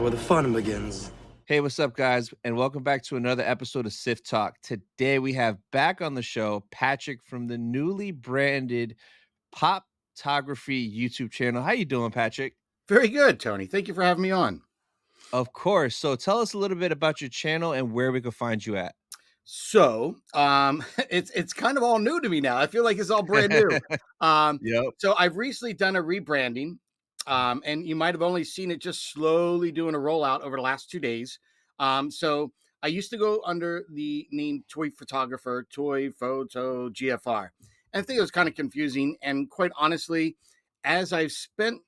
is where the fun begins. Hey, what's up, guys? And welcome back to another episode of Sith Talk. Today we have back on the show Patrick from the newly branded Poptography YouTube channel. How you doing, Patrick? Very good, Tony. Thank you for having me on. Of course. So tell us a little bit about your channel and where we can find you at. So, it's kind of all new to me now. I feel like it's all brand new. Yep. So I've recently done a rebranding, and you might have only seen it just slowly doing a rollout over the last 2 days. So I used to go under the name Toy Photographer, Toy Photo GFR, and I think it was kind of confusing. And quite honestly, as I've spent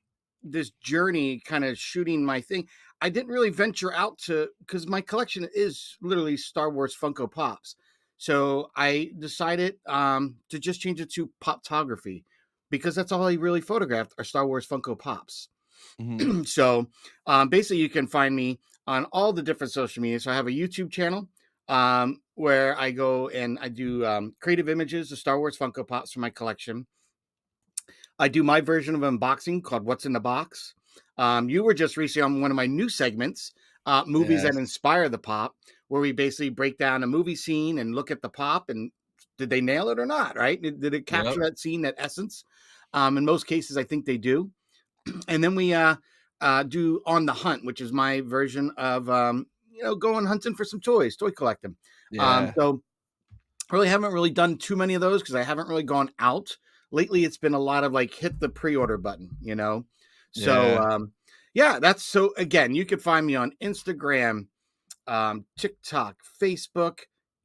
this journey kind of shooting my thing, I didn't really venture out to, because my collection is literally Star Wars Funko Pops. So I decided to just change it to Poptography, because that's all I really photographed are Star Wars Funko Pops. Mhm. So basically you can find me on all the different social media. So I have a YouTube channel where I go and I do creative images of Star Wars Funko Pops for my collection. I do my version of unboxing called What's in the Box. You were just recently on one of my new segments, movies that Yes. inspire the pop, where we basically break down a movie scene and look at the pop and did they nail it or not, right? Did it capture Yep. that scene, that essence? In most cases, I think they do. And then we do On the Hunt, which is my version of, going hunting for some toys, toy collecting. Yeah. So really haven't really done too many of those because I haven't really gone out. Lately, it's been a lot of like hit the pre-order button. So Yeah. yeah, that's so again, you can find me on Instagram, TikTok, Facebook,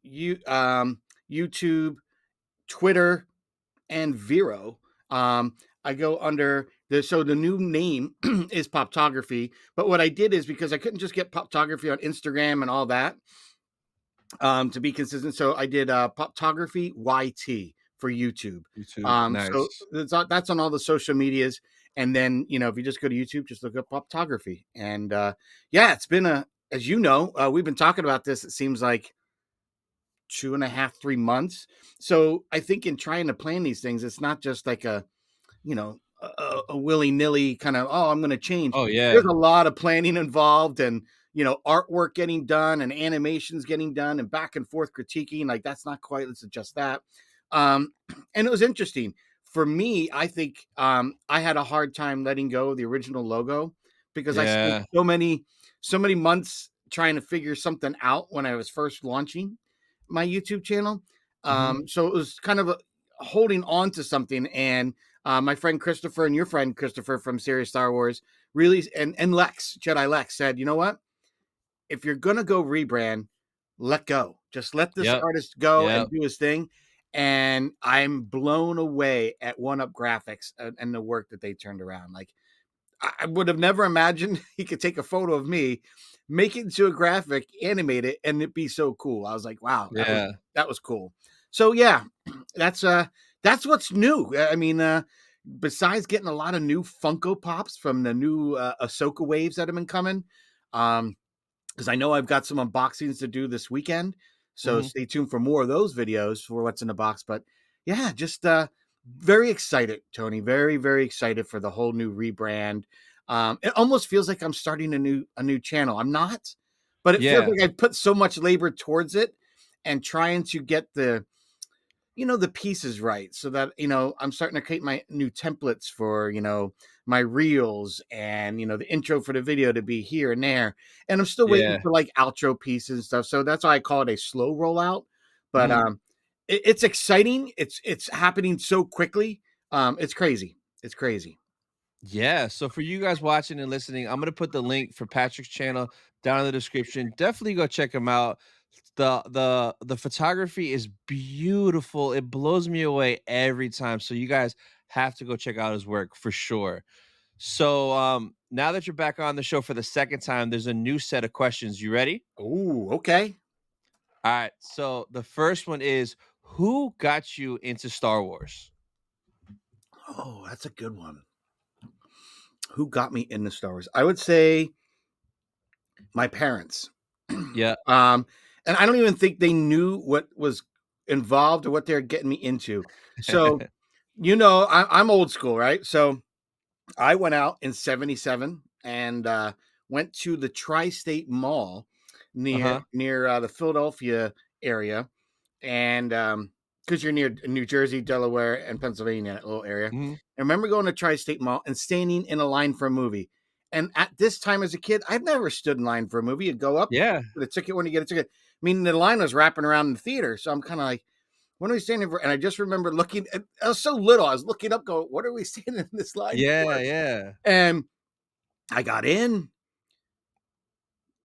YouTube, Twitter, and Vero. I go under the new name is Poptography, but what I did is because I couldn't just get Poptography on Instagram and all that, to be consistent. So I did Poptography YT for YouTube. YouTube. So Nice. that's on all the social medias. And then, if you just go to YouTube, just look up Poptography. And yeah, it's been as you know, we've been talking about this, it seems like 2.5, 3 months. So I think in trying to plan these things, it's not just like a willy-nilly kind of, oh, I'm going to change. Oh, There's yeah. a lot of planning involved and, artwork getting done and animations getting done and back and forth critiquing. Like, that's not quite, let's adjust that. And it was interesting. For me, I think I had a hard time letting go of the original logo because I spent Yeah. so many months trying to figure something out when I was first launching my YouTube channel. Mhm. So it was kind of holding on to something. And my friend Christopher and your friend Christopher from Serious Star Wars really, and Lex, Jedi Lex, said, you know what? If you're going to go rebrand, let go. Just let this Yep. artist go and Yep. do his thing. And I'm blown away at One Up Graphics and the work that they turned around. Like, I would have never imagined he could take a photo of me, make it into a graphic, animate it, and it be so cool. I was like, wow, Yeah. that was cool. So yeah, that's what's new. I mean, besides getting a lot of new Funko Pops from the new Ahsoka waves that have been coming, because I know I've got some unboxings to do this weekend. So Mhm. stay tuned for more of those videos for what's in the box. But yeah, just very excited, Tony. Very, very excited for the whole new rebrand. It almost feels like I'm starting a new channel. I'm not, but it feels Yeah. like I've put so much labor towards it and trying to get the pieces right so that, I'm starting to create my new templates for, my reels and, the intro for the video to be here and there. And I'm still waiting Yeah. for like outro pieces and stuff. So that's why I call it a slow rollout. But Mhm. it's exciting. It's happening so quickly. It's crazy. It's crazy. Yeah, so for you guys watching and listening, I'm gonna put the link for Patrick's channel down in the description. Definitely go check him out. The photography is beautiful. It blows me away every time. So you guys have to go check out his work for sure. So now that you're back on the show for the second time, there's a new set of questions. You ready? Oh, okay. All right. So the first one is, who got you into Star Wars? Oh, that's a good one. Who got me into Star Wars? I would say my parents. Yeah. And I don't even think they knew what was involved or what they're getting me into. So, I'm old school, right? So I went out in 77 and went to the Tri-State Mall Uh-huh. near the Philadelphia area, and because you're near New Jersey, Delaware, and Pennsylvania, that little area. Mhm. I remember going to Tri-State Mall and standing in a line for a movie. And at this time as a kid, I've never stood in line for a movie. You go up, Yeah. get a ticket when you get a ticket. I mean, the line was wrapping around the theater, so I'm kind of like, "What are we standing for?" And I just remember looking. I was so little. I was looking up, going, "What are we standing in this line Yeah, for?" yeah. And I got in,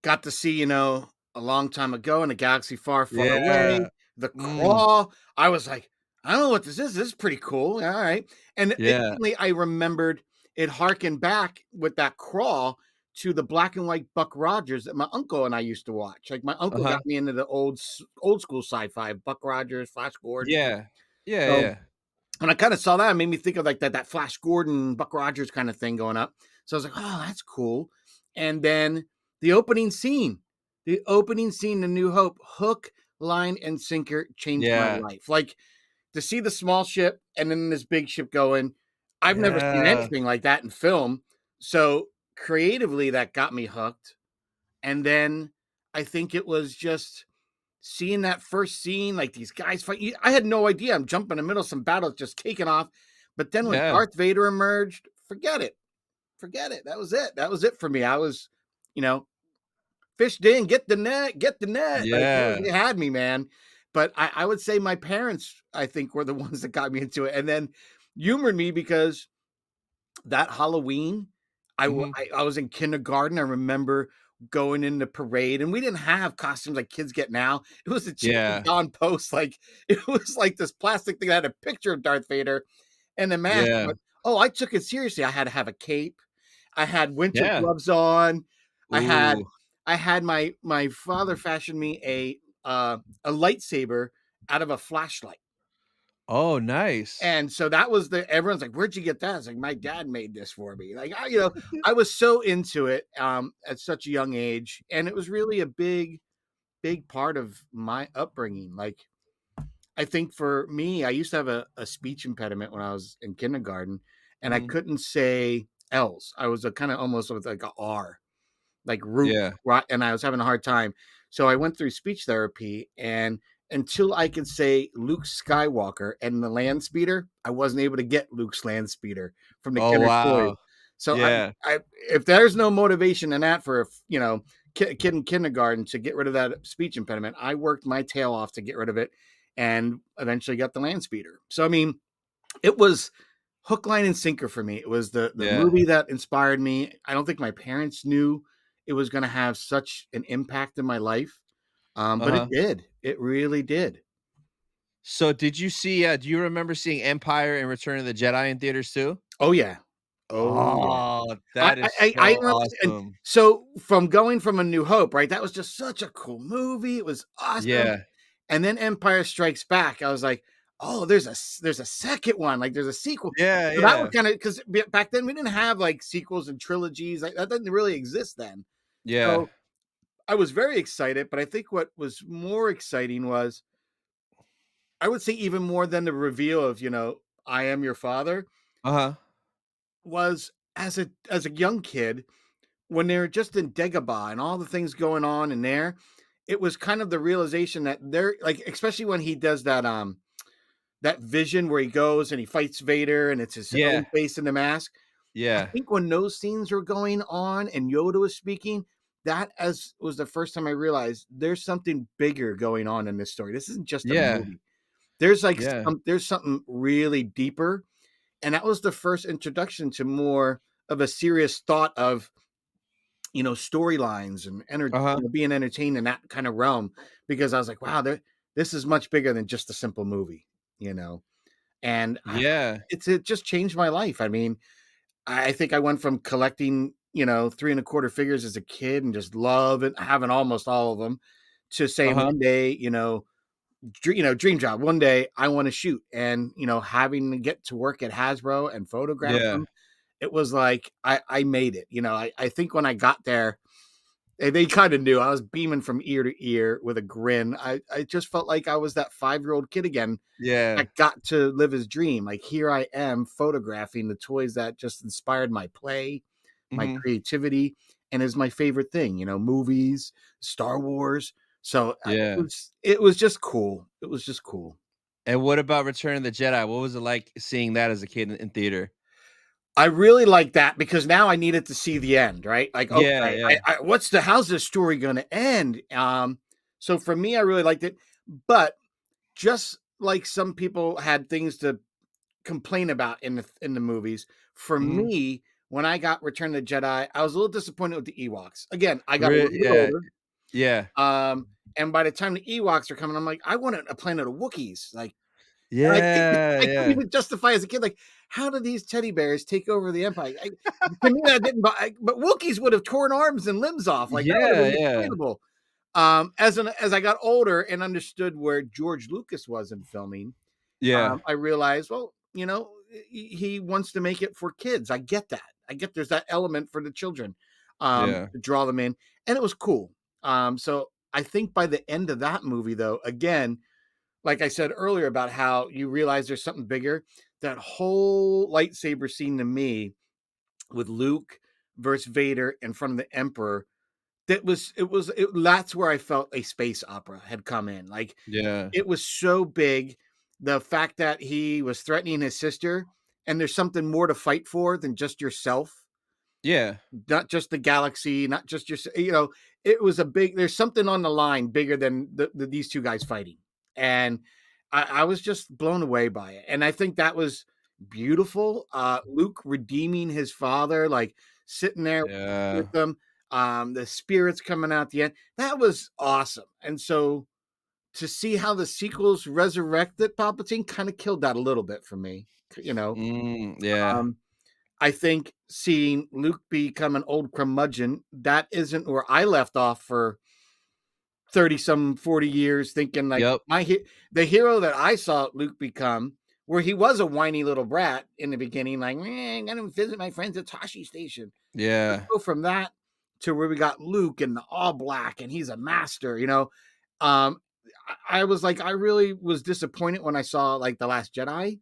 got to see, a long time ago in a galaxy far, far away, Yeah. the Mm. crawl. I was like, I don't know what this is. This is pretty cool. All right. And Yeah. instantly I remembered it harkened back with that crawl to the black and white Buck Rogers that my uncle and I used to watch. Like my uncle Uh-huh. got me into the old school sci-fi, Buck Rogers, Flash Gordon. Yeah. Yeah, So yeah. when I kind of saw that, it made me think of like that Flash Gordon, Buck Rogers kind of thing going up. So I was like, oh, that's cool. And then the opening scene, the New Hope, hook, line, and sinker changed my Yeah. life. Like to see the small ship and then this big ship going, I've never seen Yeah. anything like that in film. So creatively, that got me hooked. And then I think it was just seeing that first scene, like these guys fight. I had no idea. I'm jumping in the middle of some battles, just taking off. But then when Yeah. Darth Vader emerged, forget it. Forget it. That was it. That was it for me. I was, you know, fished in, get the net, get the net. Like Yeah. they had me, man. But I would say my parents, I think, were the ones that got me into it, and then humored me because that Halloween, Mhm. I was in kindergarten. I remember going in the parade, and we didn't have costumes like kids get now. It was a cheap Yeah. Don Post, like it was like this plastic thing that had a picture of Darth Vader and the mask. Yeah. But oh, I took it seriously. I had to have a cape. I had winter Yeah. gloves on. I had Ooh. I had my father fashioned me a lightsaber out of a flashlight. Oh, nice. And so that was everyone's like, "Where'd you get that?" It's like, "My dad made this for me." Like, I was so into it at such a young age, and it was really a big part of my upbringing. Like, I think for me, I used to have a speech impediment when I was in kindergarten, and I Mhm. couldn't say L's. I was a kind of almost with like a R, like root, Yeah. right, and I was having a hard time. So I went through speech therapy, and until I could say Luke Skywalker and the land speeder, I wasn't able to get Luke's land speeder from the Oh, Kenner toys. wow. So Yeah. I if there's no motivation in that for kid in kindergarten to get rid of that speech impediment, I worked my tail off to get rid of it, and eventually got the land speeder. So I mean, it was hook, line, and sinker for me. It was the Yeah. movie that inspired me. I don't think my parents knew it was going to have such an impact in my life, but it Uh-huh. did. It really did. So did you see, do you remember seeing Empire and Return of the Jedi in theaters too? Oh yeah, oh yeah. Oh, that is I so remember, and awesome. so from going from A New Hope, right? That was just such a cool movie. It was awesome. Yeah. And then Empire Strikes Back. I was like, oh, there's a second one. Like there's a sequel. Yeah, So that was yeah. kind of because back then we didn't have like sequels and trilogies. Like that didn't really exist then. Yeah. So I was very excited, but I think what was more exciting was I would say even more than the reveal of, I am your father Uh-huh. was as a young kid when they're just in Dagobah and all the things going on in there, it was kind of the realization that they're like, especially when he does that vision where he goes and he fights Vader and it's his Yeah. own face in the mask. I Yeah. think when those scenes were going on and Yoda was speaking, that as was the first time I realized there's something bigger going on in this story. This isn't just a Yeah. movie. There's like Yeah. there's something really deeper. And that was the first introduction to more of a serious thought of storylines and Uh-huh. being entertained in that kind of realm because I was like, wow, this is much bigger than just a simple movie, you know. And Yeah. it just changed my life. I mean, I think I went from collecting, 3 and a quarter figures as a kid and just love it, having almost all of them, to saying Uh-huh. one day, dream job. One day I want to shoot, and having to get to work at Hasbro and photograph Yeah. them. It was like I made it. I think when I got there, they kind of knew I was beaming from ear to ear with a grin. I just felt like I was that 5-year-old kid again Yeah. that got to live his dream. Like here I am photographing the toys that just inspired my play, my Mhm. creativity, and is my favorite thing. Movies, Star Wars. So Yeah. it was just cool. It was just cool. And what about Return of the Jedi? What was it like seeing that as a kid in theater? I really like that because now I needed to see the end, right? Like, Yeah, okay, yeah. how's this story going to end? So for me, I really liked it, but just like some people had things to complain about in the movies, for Mhm. me, when I got Return of the Jedi, I was a little disappointed with the Ewoks. Again, I got a little bit Yeah, older, yeah. and by the time the Ewoks are coming, I'm like, I want a planet of Wookiees, like. And Yeah, I couldn't yeah. even justify as a kid, like, how do these teddy bears take over the empire? To me, that didn't. But Wookiees would have torn arms and limbs off, like that would have Yeah, been yeah. explainable. As I got older and understood where George Lucas was in filming, Yeah, I realized, well, he wants to make it for kids. I get that. I get there's that element for the children, yeah. to draw them in, and it was cool. So I think by the end of that movie, though, again, like I said earlier about how you realize there's something bigger, that whole lightsaber scene to me with Luke versus Vader in front of the Emperor, that's where I felt a space opera had come in. Like, Yeah. it was so big. The fact that he was threatening his sister, and there's something more to fight for than just yourself, Yeah. not just the galaxy, not just it was there's something on the line bigger than these two guys fighting. And I was just blown away by it. And I think that was beautiful. Luke redeeming his father, like sitting there Yeah. with them, the spirits coming out the end. That was awesome. And so to see how the sequels resurrected Palpatine kind of killed that a little bit for me, you know. Yeah. Um, I think seeing Luke become an old curmudgeon, that isn't where I left off for 30 some 40 years, thinking like Yep. the hero that I saw Luke become, where he was a whiny little brat in the beginning, like, I'm gonna visit my friends at Tashi Station. Let's Yeah. go from that to where we got Luke in the all black and he's a master. Um, I was like, I really was disappointed when I saw like The Last Jedi,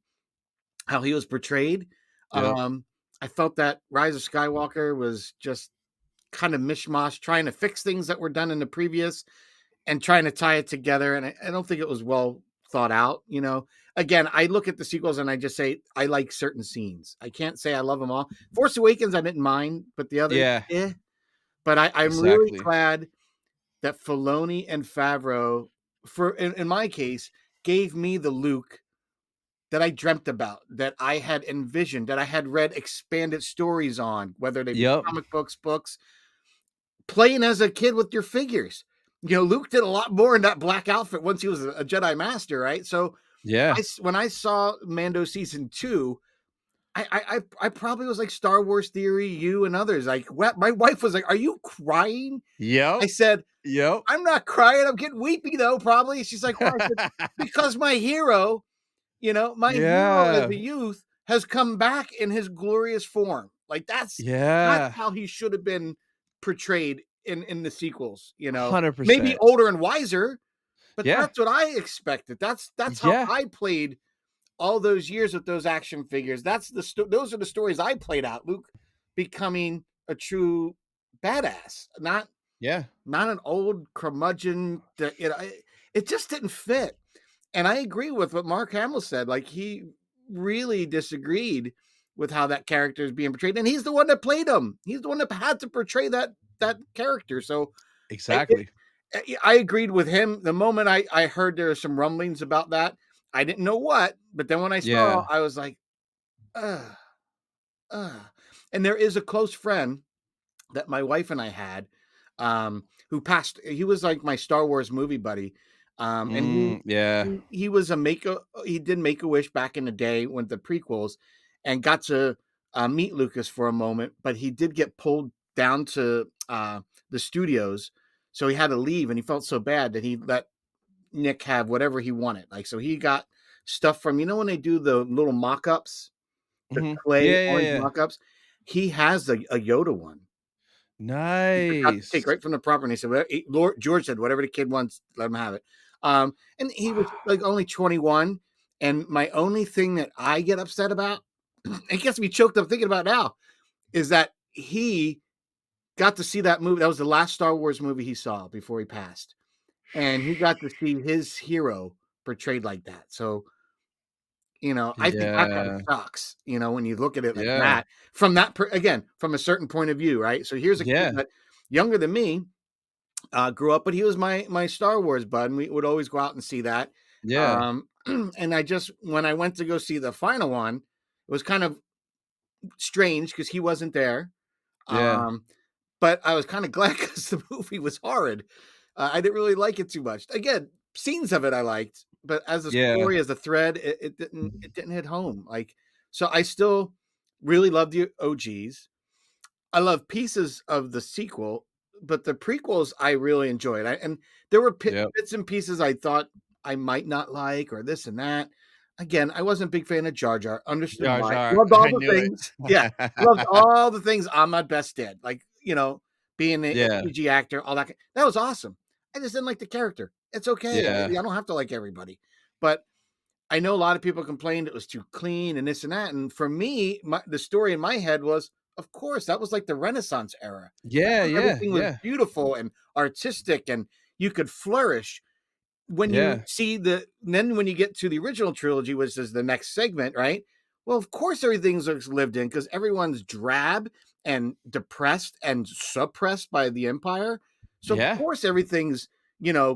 how he was portrayed. Yep. Um, I felt that Rise of Skywalker was just kind of mishmash, trying to fix things that were done in the previous and trying to tie it together. And I don't think it was well thought out. Again, I look at the sequels and I just say I like certain scenes. I can't say I love them all. Force Awakens, I didn't mind, but the others, Yeah. eh. But I'm really Exactly. glad that Filoni and Favreau, in my case, gave me the Luke that I dreamt about, that I had envisioned, that I had read expanded stories on, whether they be Yep. comic books, playing as a kid with your figures. Luke did a lot more in that black outfit once he was a Jedi Master, right? So Yeah. when I saw Mando season 2, I probably was like Star Wars Theory, you and others. Like, my wife was like, "Are you crying?" I Yep. said, Yep. "I'm not crying. I'm getting weepy though, probably." She's like, "Why?" I said, "Because my hero as Yeah. a youth has come back in his glorious form. Like that's Yeah. how he should have been portrayed in the sequels. Maybe 100%. older and wiser, but Yeah. that's what I expected. That's how Yeah. I played all those years with those action figures. Those are the stories I played out. Luke becoming a true badass, Yeah. not an old curmudgeon. It just didn't fit. And I agree with what Mark Hamill said. Like, he really disagreed with how that character is being portrayed, and he's the one that played him. He's the one that had to portray that character. So I, Exactly. I agreed with him. The moment I heard there were some rumblings about that, I didn't know what, but then when I saw, Yeah. I was like, ugh, ugh. And there is a close friend that my wife and I had, who passed. He was like my Star Wars movie buddy, and Yeah. he was he did Make a Wish back in the day with the prequels, and got to meet Lucas for a moment, but he did get pulled down to the studios, so he had to leave, and he felt so bad that he let Nick have whatever he wanted. Like, so he got stuff from when they do the little mock-ups, the clay Yeah, yeah, orange yeah. mock-ups. He has a Yoda one. He forgot to take Nice. right from the property. He said, Lord George said, whatever the kid wants, let him have it. And he was like only 21. And my only thing that I get upset about, it gets me choked up thinking about now, is that he got to see that movie. That was the last Star Wars movie he saw before he passed, and he got to see his hero portrayed like that. So, I think that kind of Yeah. sucks, when you look at it like Yeah. that from that again, from a certain point of view, right? So here's a kid Yeah. that younger than me, grew up, but he was my Star Wars bud, and we would always go out and see that. Yeah. And when I went to go see the final one, it was kind of strange because he wasn't there. Yeah. Um, but I was kind of glad because the movie was horrid. I didn't really like it too much. Again, scenes of it I liked, but as a Yeah. story, as a thread, it didn't hit home. Like, so I still really love the OGs. I love pieces of the sequel, but the prequels I really enjoyed. And there were Yep. bits and pieces I thought I might not like or this and that. Again, I wasn't a big fan of Jar Jar. Understood Jar why. Jar. Loved all I the knew it. things. Yeah, loved all the things Ahmad Best did. Like, being a Yeah. CG actor, all that. That was awesome. I just didn't like the character. It's okay. Yeah. I don't have to like everybody, but I know a lot of people complained it was too clean and this and that. And for me, the story in my head was, of course, that was like the Renaissance era. That's Yeah. when Yeah. everything was Yeah. beautiful and artistic, and you could flourish. When you Yeah. see then when you get to the original trilogy, which is the next segment, right? Well, of course, everything's lived in because everyone's drab and depressed and suppressed by the Empire. So of Yeah. course everything's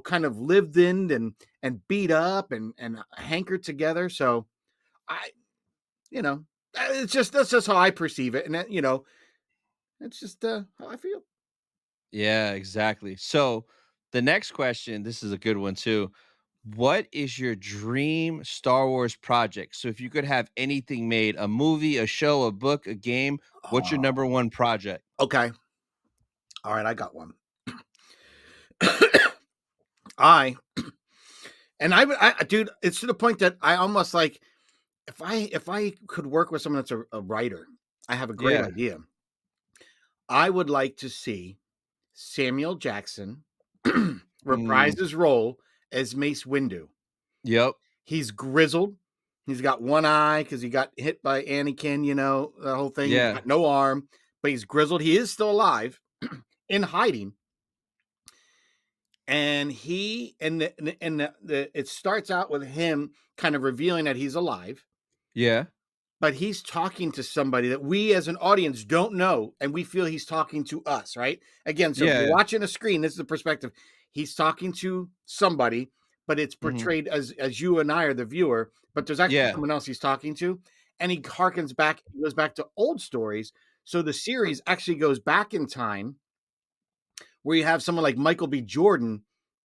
kind of lived in and beat up and hankered together. So I, that's just how I perceive it, and it's just how I feel. Yeah, exactly. So the next question, this is a good one too. What is your dream Star Wars project? So if you could have anything made, a movie, a show, a book, a game, what's your Oh, number one project? okay. All right, I got one. I dude, it's to the point that I almost like if I could work with someone that's a writer, I have a great Yeah. idea. I would like to see Samuel Jackson reprise Mm, his role as Mace Windu. yep. He's grizzled. He's got one eye because he got hit by Anakin, the whole thing. He's Yeah. got no arm, but he's grizzled. He is still alive in hiding. And it starts out with him kind of revealing that he's alive, Yeah. but he's talking to somebody that we as an audience don't know, and we feel he's talking to us, right? Again, so if you're Yeah. watching a screen, this is the perspective. He's talking to somebody, but it's Mhm. portrayed as you and I are the viewer, but there's actually Yeah. someone else he's talking to, and he goes back to old stories. So the series actually goes back in time where you have someone like Michael B. Jordan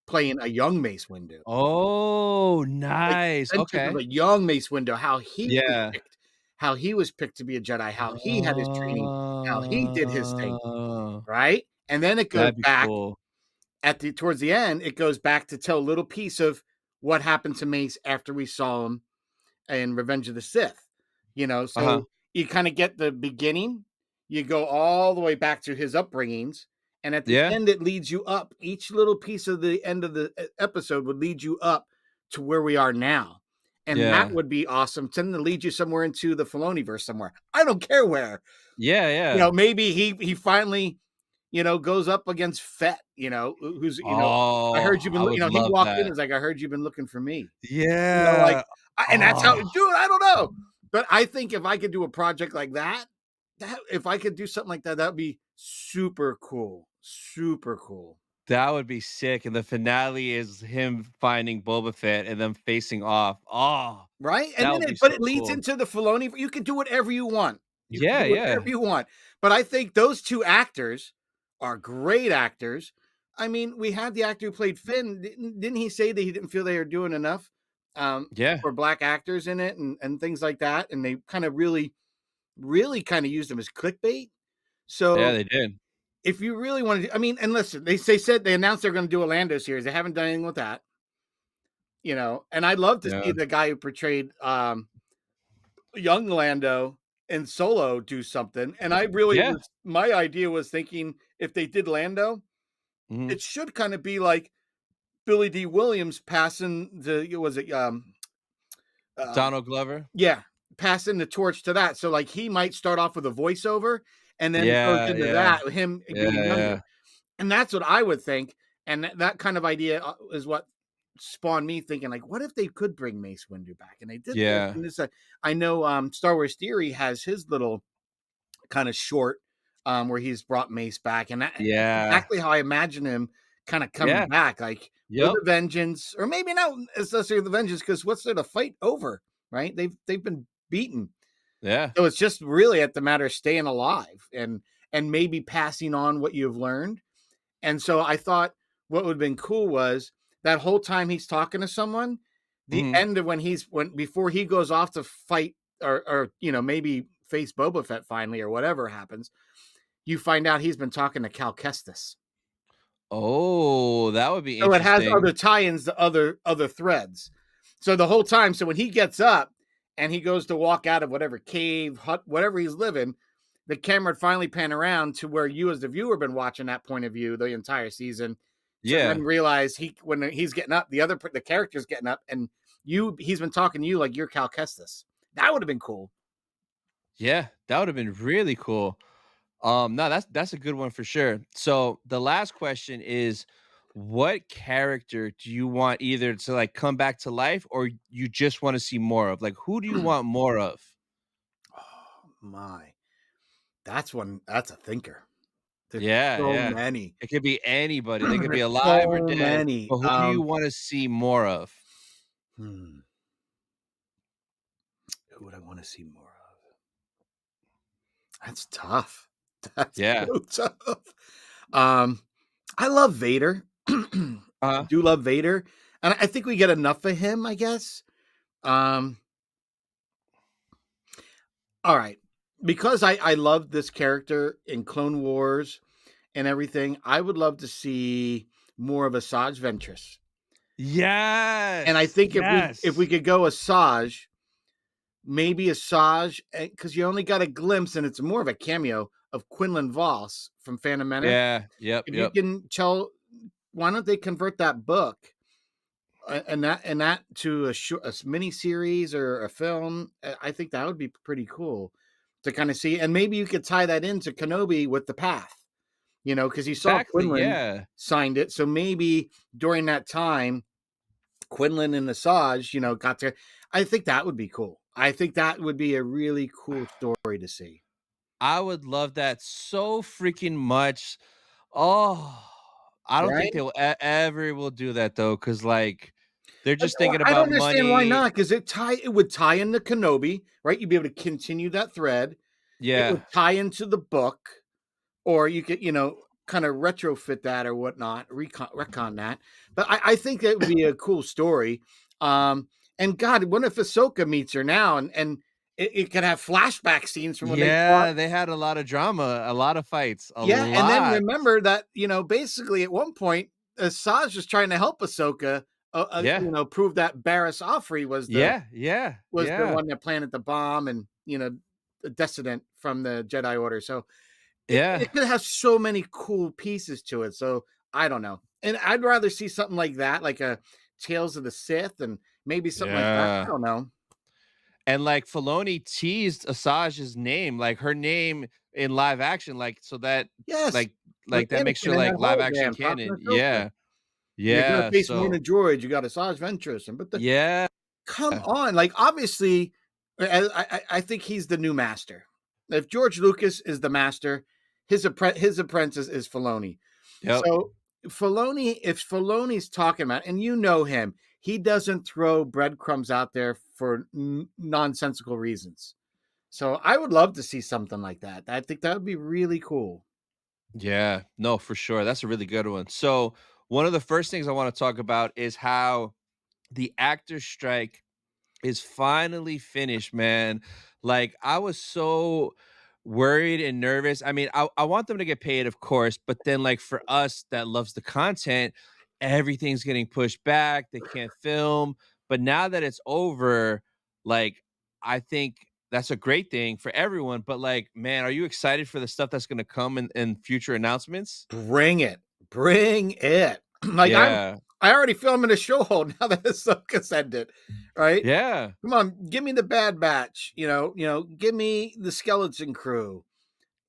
playing a young Mace Windu. Oh, Like, nice. adventures of Okay. a young Mace Windu, Yeah. how he was picked to be a Jedi, how he had his training, how he did his thing, Oh, right? And then it goes that'd be back cool. towards the end, it goes back to tell a little piece of what happened to Mace after we saw him in Revenge of the Sith. Uh-huh. So you kind of get the beginning, you go all the way back to his upbringings, and at the Yeah. end, it leads you up. Each little piece of the end of the episode would lead you up to where we are now. And that Yeah. would be awesome. Tend to lead you somewhere into the Filoniverse somewhere. I don't care where. Yeah, yeah. Maybe he finally, goes up against Fett, who's, I Oh, heard you've been, I would he love walked in, that. is like, I heard you've been looking for me. Like, Yeah. and that's how, Oh, dude, I don't know. But I think if I could do a project like that if I could do something like that, that would be super cool. Super cool. that would be sick, and the finale is him finding Boba Fett and them facing off. Oh, Right? And that then would be but so it leads cool. into the Filoni. You can do whatever you want. You can Yeah, do whatever yeah. you want. But I think those two actors are great actors. I mean, we had the actor who played Finn. Didn't he say that he didn't feel they were doing enough Yeah. for black actors in it and things like that? And they kind of really, really kind of used them as clickbait. Yeah, So they did. if you really want to, I mean, and listen, they announced they're going to do a Lando series. They haven't done anything with that, And I'd love to see Yeah. the guy who portrayed young Lando and Solo do something. And Yeah. my idea was thinking if they did Lando, Mhm. it should kind of be like Billy D. Williams passing the, was it, Donald Glover? yeah, passing the torch to that. So like he might start off with a voiceover and then it goes Yeah, into yeah. that, him Yeah, getting yeah. younger. And that's what I would think. And that kind of idea is what spawned me thinking, like, what if they could bring Mace Windu back? And they did this. Yeah. And this, I know Star Wars Theory has his little kind of short where he's brought Mace back. And that's Yeah. exactly how I imagine him kind of coming Yeah. back, like with Yep. a vengeance, or maybe not necessarily the vengeance, because what's there to fight over, right? They've been beaten. Yeah. So it's just really at the matter of staying alive and maybe passing on what you've learned. And so I thought what would have been cool was that whole time he's talking to someone, the Mhm. end of when before he goes off to fight or maybe face Boba Fett finally or whatever happens, you find out he's been talking to Cal Kestis. Oh, that would be So it has interesting. other tie-ins to other threads. So the whole time, so when he gets up and he goes to walk out of whatever cave, hut, whatever he's living, the camera would finally pan around to where you as the viewer been watching that point of view the entire season to Yeah. then realize when he's getting up, the character's getting up and he's been talking to you like you're Cal Kestis. That would have been cool. Yeah, that would have been really cool. No, that's a good one for sure. So the last question is, what character do you want either to like come back to life or you just want to see more of? Like, who do you want more of? Oh my. That's a thinker. There's Yeah, so yeah. many. It could be anybody. They could be There's alive or so dead, many. but who do you want to see more of? Hmm. Who would I want to see more of? That's tough. That's Yeah. so tough. Um, I love Vader. I Uh, do love Vader, and I think we get enough of him, I guess. Um, all right, because I love this character in Clone Wars and everything. I would love to see more of Asajj Ventress, and I yes. think if we Yes. could go Asajj, maybe Asajj, because you only got a glimpse, and it's more of a cameo of Quinlan Voss from Phantom Menace. Yeah. Yep. If you Yep. can tell, why don't they convert that book and that to a mini series or a film? I think that would be pretty cool to kind of see, and maybe you could tie that into Kenobi with the Path, because you saw Exactly. Quinlan Yeah. signed it, so maybe during that time, Quinlan and Asajj, got to. I think that would be cool. I think that would be a really cool story to see. I would love that so freaking much. Oh, I don't think Right? they'll ever will do that though, because like they're just Well, thinking I don't about understand why money. not, because it would tie into Kenobi, right? You'd be able to continue that thread. It Yeah, would tie into the book, or you could, kind of retrofit that or whatnot, retcon that. But I think that would be a cool story. Um, and God, what if Ahsoka meets her now, and it could have flashback scenes from when they fought. yeah, they had a lot of drama, a lot of fights, a Yeah, and then lot. remember that, basically at one point, Asajj was trying to help Ahsoka, Yeah, prove that Barriss Offrey yeah, yeah, was the yeah, one that planted the bomb and, the dissident from the Jedi Order. So yeah, it could have so many cool pieces to it. So I don't know. And I'd rather see something like that, like a Tales of the Sith and maybe something like that. I yeah. don't know. And like Filoni teased Asajj's name, like her name in live action, like so that Yes. like Like like that makes her Anakin in that like live action hologram talking canon. to Ahsoka. Yeah, You're gonna yeah. face more So than droids. You got Asajj Ventress, but yeah, come on, like obviously, I think he's the new master. If George Lucas is the master, his apprentice is Filoni. yep. So if Filoni's talking about, and him, he doesn't throw breadcrumbs out there for nonsensical reasons. So I would love to see something like that. I think that would be really cool. Yeah, no, for sure. That's a really good one. So, one of the first things I want to talk about is how the actor strike is finally finished, man. Like, I was so worried and nervous. I mean, I want them to get paid, of course, but then, like, for us that loves the content, everything's getting pushed back. They can't film. But now that it's over, like, I think that's a great thing for everyone. But, like, man, are you excited for the stuff that's going to come in future announcements? Bring it, bring it. Like Yeah. I already feel I'm in a show hole now that Ahsoka's ended, right? Yeah. Come on, give me the Bad Batch, give me the Skeleton Crew.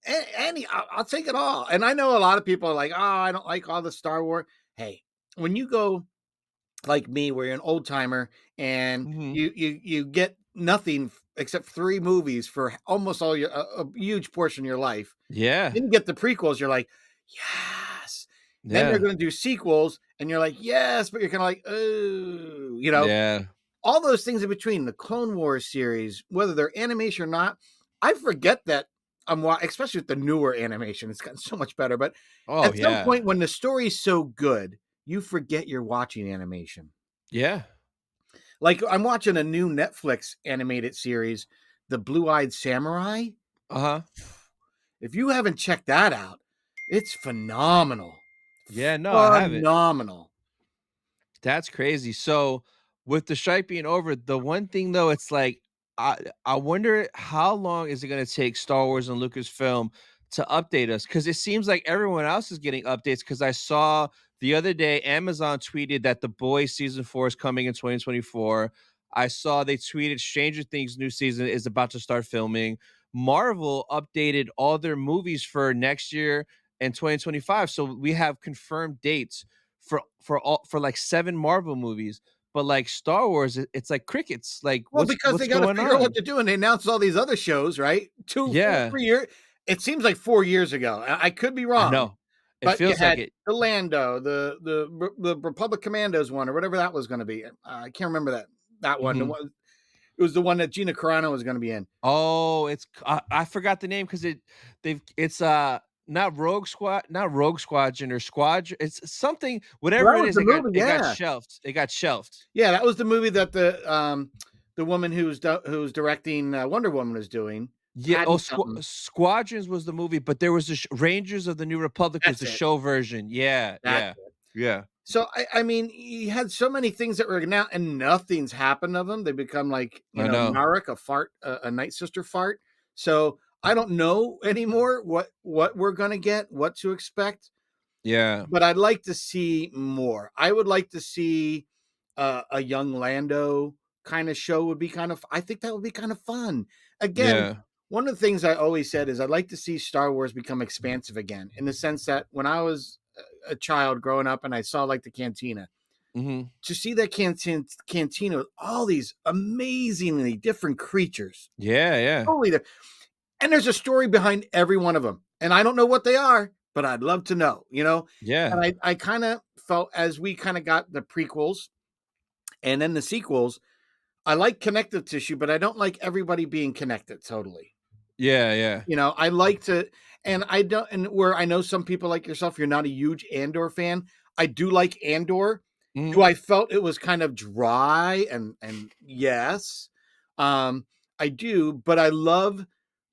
Any, I'll take it all. And I know a lot of people are like, oh, I don't like all the Star Wars. Hey, when you go like me, where you're an old timer and Mhm. you get nothing except 3 movies for almost all your a huge portion of your life. Yeah. Then you get the prequels, you're like, yes. Then they're Yeah. going to do sequels, and you're like, yes, but you're kind of like, oh, Yeah. all those things in between. The Clone Wars series, whether they're animation or not, I forget that especially with the newer animation, it's gotten so much better. But Oh, at some yeah. point, when the story's so good, you forget you're watching animation. Yeah. Like I'm watching a new Netflix animated series, The Blue-Eyed Samurai. Uh-huh. If you haven't checked that out, it's phenomenal. Yeah, no, I haven't. Phenomenal. That's crazy. So, with the strike being over, the one thing though, it's like I I wonder how long is it gonna take Star Wars and Lucasfilm to update us? Because it seems like everyone else is getting updates. Because I saw the other day Amazon tweeted that The Boys season 4 is coming in 2024. I saw they tweeted Stranger Things new season is about to start filming. Marvel updated all their movies for next year and 2025. So we have confirmed dates for like 7 Marvel movies, but like Star Wars, it's like crickets. Like Well, because they what's got to going figure out what on? to do, and they announced all these other shows, right? 2, 4, Yeah, 3 years. It seems like 4 years ago. I could be I wrong, know. It but you feels like had it. the Lando, the Republic Commandos one, or whatever that was going to be. I can't remember that one. Mhm. It was the one that Gina Carano was going to be in. Oh, I forgot the name because it's not Rogue Squadron or Squadron. It's something Well, whatever that it was is. the movie. It got Yeah, shelved. It got shelved. yeah, that was the movie that the woman who's directing Wonder Woman is doing. Yeah. Oh, Patty something. Squadrons was the movie, but there was the Rangers of the New Republic was That's the it. show version. Yeah, That's yeah, it. yeah. So I mean, he had so many things that were now, and nothing's happened of them. They become like I know. Narek, a fart, a Night Sister fart. So I don't know anymore what we're gonna get, what to expect. Yeah, But I'd like to see more. I would like to see a young Lando kind of show would be kind of. I think that would be kind of fun. Again, yeah. one of the things I always said is I'd like to see Star Wars become expansive again, in the sense that when I was a child growing up and I saw like the cantina, Mhm. to see that cantina with all these amazingly different creatures, Yeah, yeah, totally and there's a story behind every one of them. And I don't know what they are, but I'd love to know. yeah, And I kind of felt as we kind of got the prequels and then the sequels, I like connective tissue, but I don't like everybody being connected totally. yeah, yeah. I like to, and I don't, and where I know some people like yourself, you're not a huge Andor fan. I do like Andor. Mhm. Do I felt it was kind of dry and yes, I do, but I love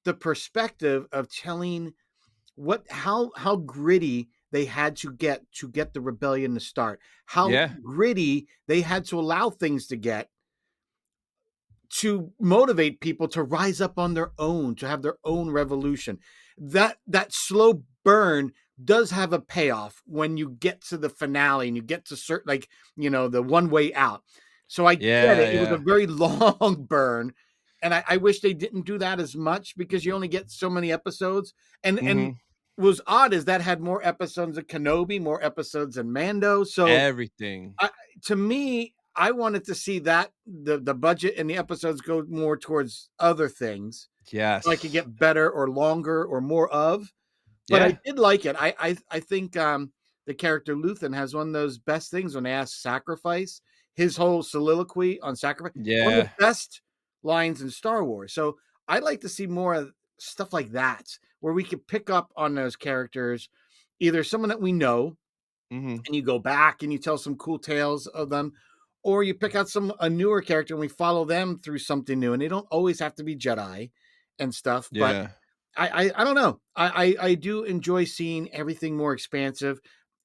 the perspective of telling how gritty they had to get the rebellion to start, how Yeah, gritty they had to allow things to get to motivate people to rise up on their own, to have their own revolution. That slow burn does have a payoff when you get to the finale and you get to certain, like, the one way out. So I get yeah, it. It was a yeah, very long burn. And I wish they didn't do that as much because you only get so many episodes. And mhm. was odd is that had more episodes of Kenobi, more episodes than Mando. So Everything. I, to me, I wanted to see that the budget and the episodes go more towards other things, so I could Yes. get better or longer or more of. But I Yeah, did like it. I think the character Luthen has one of those best things when they ask sacrifice. His whole soliloquy on sacrifice, one of the yeah, best lines in Star Wars. So I'd like to see more of stuff like that, where we could pick up on those characters, either someone that we know mhm. and you go back and you tell some cool tales of them, or you pick out a newer character and we follow them through something new. And they don't always have to be Jedi and stuff, but Yeah, I don't know. I do enjoy seeing everything more expansive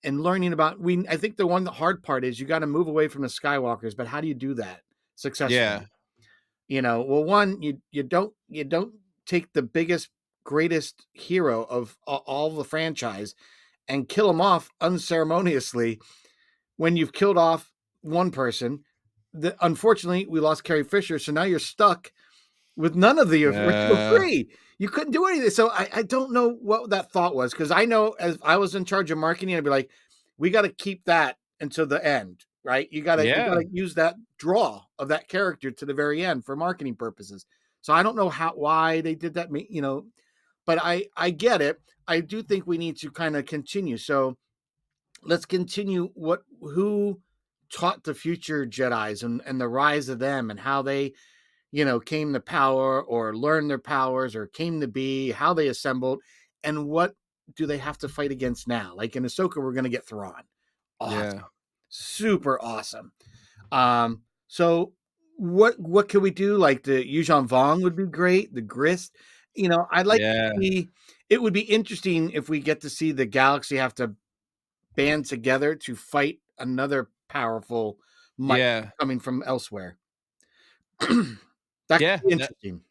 and learning about. I think the hard part is you got to move away from the Skywalkers, but how do you do that yeah, successfully? Well, one, you don't take the biggest, greatest hero of all the franchise and kill him off unceremoniously when you've killed off one person, unfortunately we lost Carrie Fisher, so now you're stuck with none of the original Uh, three. You couldn't do anything. So I don't know what that thought was, because I know as I was in charge of marketing, I'd be like, we got to keep that until the end, right? You yeah, gotta use that draw of that character to the very end for marketing purposes. So I don't know why they did that, but I get it. I do think we need to kind of continue. So let's continue who taught the future Jedis and the rise of them and how they came to power or learned their powers or came to be, how they assembled, and what do they have to fight against now? Like in Ahsoka, we're going to get Thrawn. Awesome. yeah, Super awesome. So what can we do? Like the Yuuzhan Vong would be great. The Grist, I'd like to yeah, see. It would be interesting if we get to see the galaxy have to band together to fight another powerful might yeah, coming from elsewhere. That could yeah. be interesting.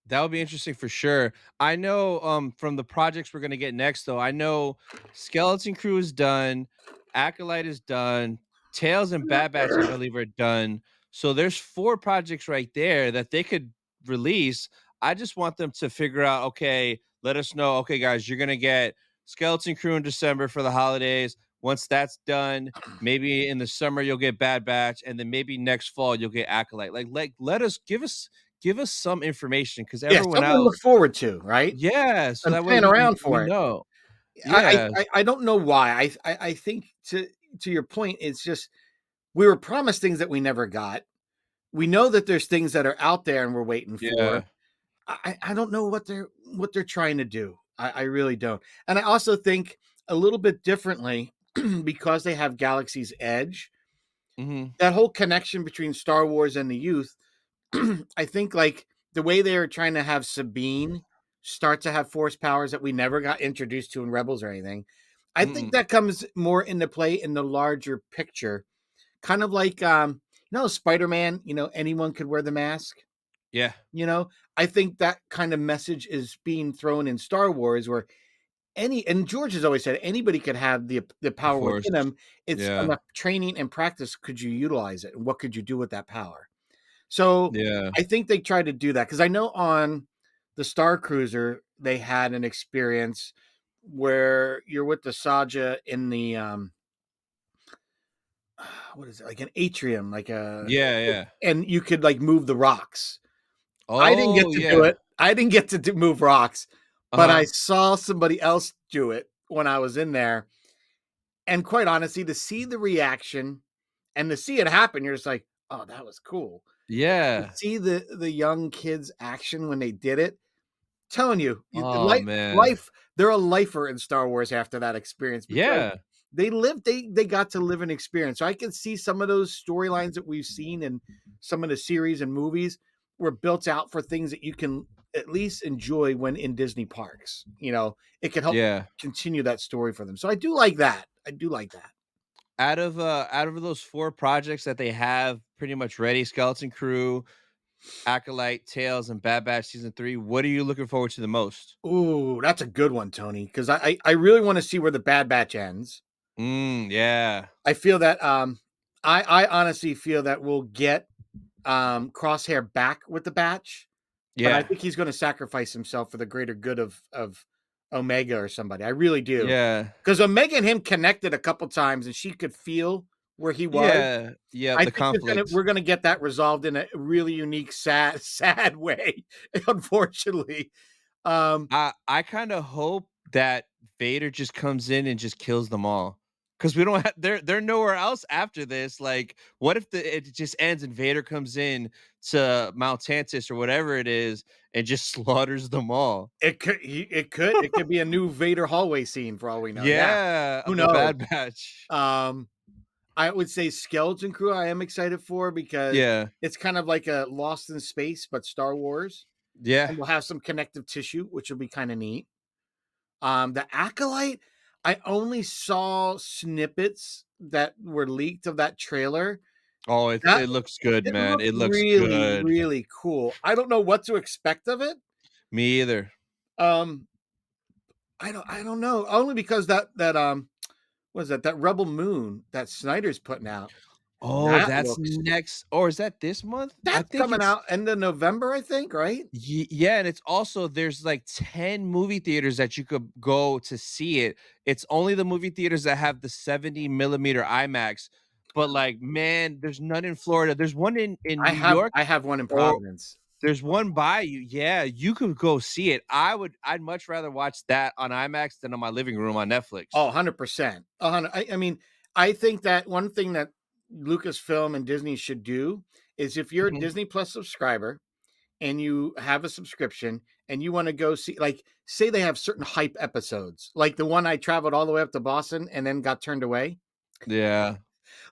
That would be interesting for sure. I know from the projects we're gonna get next though, I know Skeleton Crew is done, Acolyte is done, Tails and Bad Batch, I believe, are done. So there's 4 projects right there that they could release. I just want them to figure out, okay, let us know, okay, guys, you're gonna get Skeleton Crew in December for the holidays. Once that's done, maybe in the summer you'll get Bad Batch, and then maybe next fall you'll get Acolyte. Like let us give us some information because Yeah, everyone something to look else, forward to, right? yeah, so And that way plan around we for it. know. I Yeah, I don't know why. I think to your point, it's just we were promised things that we never got. We know that there's things that are out there and we're waiting for. yeah, I don't know what they're trying to do. I really don't. And I also think a little bit differently because they have Galaxy's Edge, mhm, that whole connection between Star Wars and the youth. I think like the way they are trying to have Sabine start to have force powers that we never got introduced to in Rebels or anything. I think mm, that comes more into play in the larger picture. Kind of like Spider-Man, anyone could wear the mask, yeah, you know. I think that kind of message is being thrown in Star Wars where and George has always said anybody could have the the power Force, within them. It's yeah, enough training and practice. Could you utilize it? And what could you do with that power? So yeah, I think they tried to do that because I know on the Star Cruiser they had an experience where you're with the Saja in the what is it, like an atrium, like a yeah, yeah. and you could like move the rocks. I didn't get Oh, to do yeah, it. I didn't get to move rocks, but I uh-huh, saw somebody else do it when I was in there. And quite honestly, to see the reaction and to see it happen, you're just like, oh, that was cool. To yeah. see the young kids' action when they did it, telling you, Oh, man. life, they're a lifer in Star Wars after that experience because Yeah, they got to live an experience. So I can see some of those storylines that we've seen in some of the series and movies were built out for things that you can at least enjoy when in Disney parks. It can help yeah. continue that story for them. So I do like that. I do like that. Out of those 4 projects that they have pretty much ready, Skeleton Crew, Acolyte, Tails, and Bad Batch Season 3, what are you looking forward to the most? Ooh, that's a good one, Tony. Because I really want to see where the Bad Batch ends. Yeah, I feel that I honestly feel that we'll get Crosshair back with the batch, but I yeah, think he's going to sacrifice himself for the greater good of Omega or somebody. I really do. yeah. Because Omega and him connected a couple times and she could feel where he was. Yeah, yeah, I the think conflict. we're gonna get that resolved in a really unique, sad way, unfortunately. Um, I kinda hope that Vader just comes in and just kills them all, because we don't have they're nowhere else after this. Like, what if it just ends and Vader comes in to Mount Tantus or whatever it is and just slaughters them all? it could be a new Vader hallway scene for all we know. Yeah, Yeah, who of the knows? Bad Batch. Um, I would say Skeleton Crew. I am excited for because Yeah, it's kind of like a Lost in Space, but Star Wars, yeah. and we'll have some connective tissue, which will be kind of neat. The Acolyte, I only saw snippets that were leaked of that trailer. Oh, That it looks good, It man. looked It looks really, good. really cool. I don't know what to expect of it. Me either. Um, I don't know. Only because that was that Rebel Moon that Snyder's putting out. Oh, That that's looks next, or is that this month? I that's think coming it's out end of November, I think, right? yeah, and it's also there's like 10 movie theaters that you could go to see it. It's only the movie theaters that have the 70 millimeter IMAX, but like, man, there's none in Florida. There's one in New York, I have one in or Providence. there's one by you. Yeah, you could go see it. I'd much rather watch that on IMAX than on my living room on Oh, Netflix. 100%. 100 I mean, I think that one thing that Lucasfilm and Disney should do is if you're a Mhm. Disney Plus subscriber and you have a subscription and you wanna go see like, say they have certain hype episodes, like the one I traveled all the way up to Boston and then got turned away. Yeah.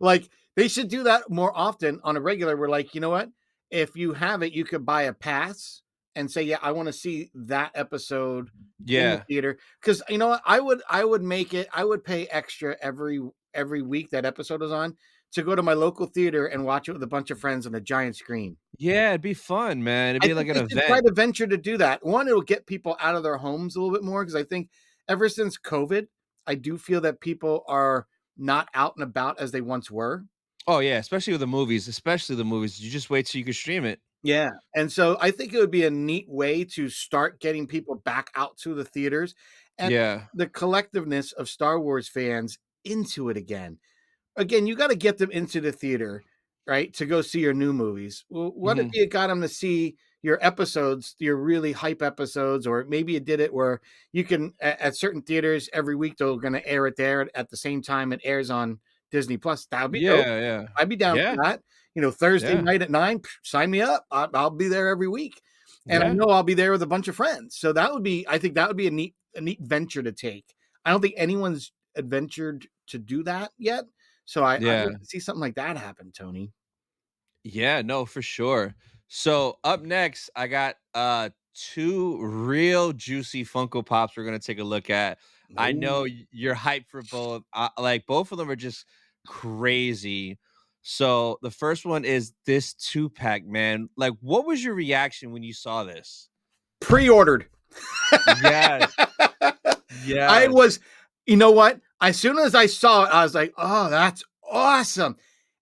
Like, they should do that more often on a regular. We're like, you know what? If you have it, you could buy a pass and say, yeah, I want to see that episode in the Yeah. theater. Because you know what? I would make it, I would pay extra every week that episode is on to go to my local theater and watch it with a bunch of friends on a giant screen. Yeah, it'd be fun, man. It'd I be like think an they should try event. to venture to do that. One, it'll get people out of their homes a little bit more because I think ever since COVID, I do feel that people are not out and about as they once were. Oh, yeah, especially the movies. You just wait till you can stream it. Yeah, and so I think it would be a neat way to start getting people back out to the theaters and Yeah. the collectiveness of Star Wars fans into it again. Again, you gotta get them into the theater, right, to go see your new movies. Well, what if Mhm. you got them to see your episodes, your really hype episodes, or maybe you did it where you can at certain theaters every week, they're gonna air it there at the same time it airs on Disney Plus. That would be dope. Yeah, yeah. I'd be down Yeah, for that. You know, Thursday yeah, night at 9, sign me up. I'll be there every week, and I yeah, know I'll be there with a bunch of friends. So that would be I think that would be a neat venture to take. I don't think anyone's adventured to do that yet. So I'd yeah. like to see something like that happen, Tony. Yeah, no, for sure. So up next, I got two real juicy Funko Pops we're gonna take a look at. I know Oh, you're hyped for both. Like both of them are just crazy. So the first one is this two pack, man. Like, what was your reaction when you saw this? pre-ordered. Yes, I yes. was you know what? As soon as I saw it, I was like, "Oh, that's awesome."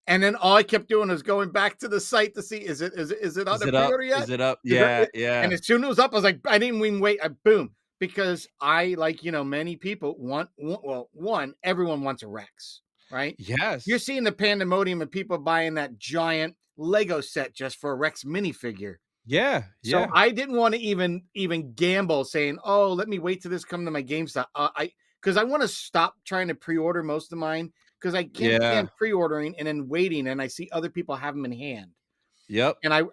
And then all I kept doing was going back to the site to see, is it on Is the it up? pre-order yet? Is it up? Is Yeah, it and yeah, as soon as it was up, I was like, I didn't even wait, boom, because I, like, many people well, one, everyone wants a Rex, right? You're yes, seeing the pandemonium of people buying that giant Lego set just for a Rex minifigure. yeah, So yeah, I didn't want to even gamble saying, "Oh, let me wait till this come to my GameStop." I because I want to stop trying to pre-order most of mine because I can't yeah. stand pre-ordering and then waiting, and I see other people have them in hand, Yep. and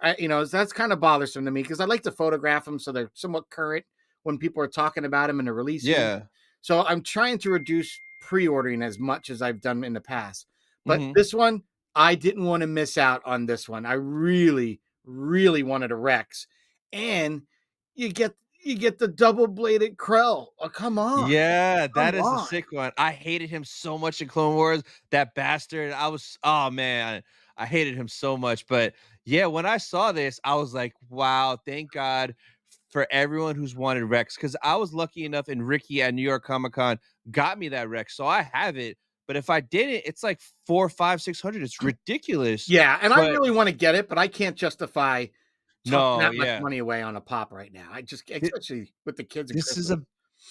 that's kind of bothersome to me because I like to photograph them so they're somewhat current when people are talking about them and they're releasing them. Yeah. So I'm trying to reduce pre-ordering as much as I've done in the past. But Mhm. this one, I didn't want to miss out on this one. I really, really wanted a Rex. And you get you get the double-bladed Krell. Oh, come on. Yeah, Come that is a on. sick one. I hated him so much in Clone Wars, that bastard. Oh man, I hated him so much. But yeah, when I saw this, I was like, wow, thank God for everyone who's wanted Rex. Cause I was lucky enough and Ricky at New York Comic Con got me that Rex. So I have it. But if I didn't, it's like 4, 5, 600. It's ridiculous. Yeah, and I But really want to get it, but I can't justify tucking no, that much yeah. money away on a pop right now. I just especially with the kids at This is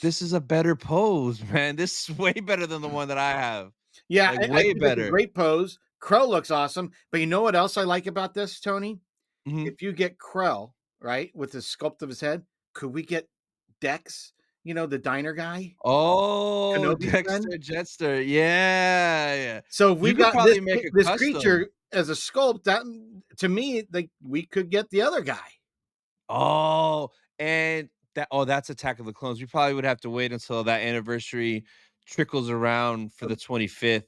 Christmas. a better pose, man. This is way better than the one that I have. Yeah, Like, I way think it's a better. great pose. Krell looks awesome, but you know what else I like about this, Tony? Mhm. If you get Krell, right, with the sculpt of his head, could we get Dex, the diner guy, Oh, Kenobi's friend? Dexter Jetster. Yeah, yeah. So if You we could got probably make a this custom. creature as a sculpt, that to me, like we could get the other guy. Oh, and that's Attack of the Clones. We probably would have to wait until that anniversary trickles around for the 25th.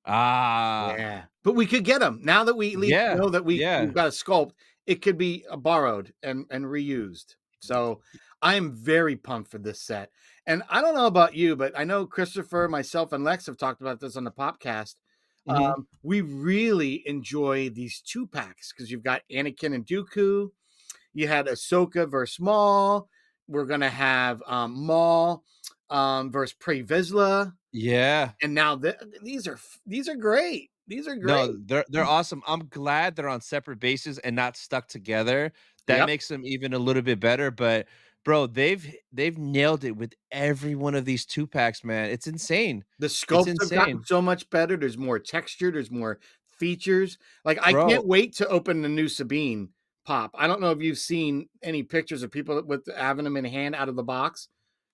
Ah, Yeah, but we could get them now that we at least yeah, know that we've yeah. got a sculpt. It could be borrowed and reused. So I am very pumped for this set. And I don't know about you, but I know Christopher, myself, and Lex have talked about this on the podcast. Mhm. We really enjoy these two packs because you've got Anakin and Dooku. You had Ahsoka versus Maul. We're gonna have Maul. versus Pre Vizsla, Yeah. and now these are great. These are No, great. they're awesome. I'm glad they're on separate bases and not stuck together. That Yep. makes them even a little bit better, but bro, they've nailed it with every one of these 2 packs, man. It's insane. The It's sculpts have gotten insane. so much better. There's more texture, there's more features. Like, I Bro, can't wait to open the new Sabine pop. I don't know if you've seen any pictures of people with having them in hand out of the box.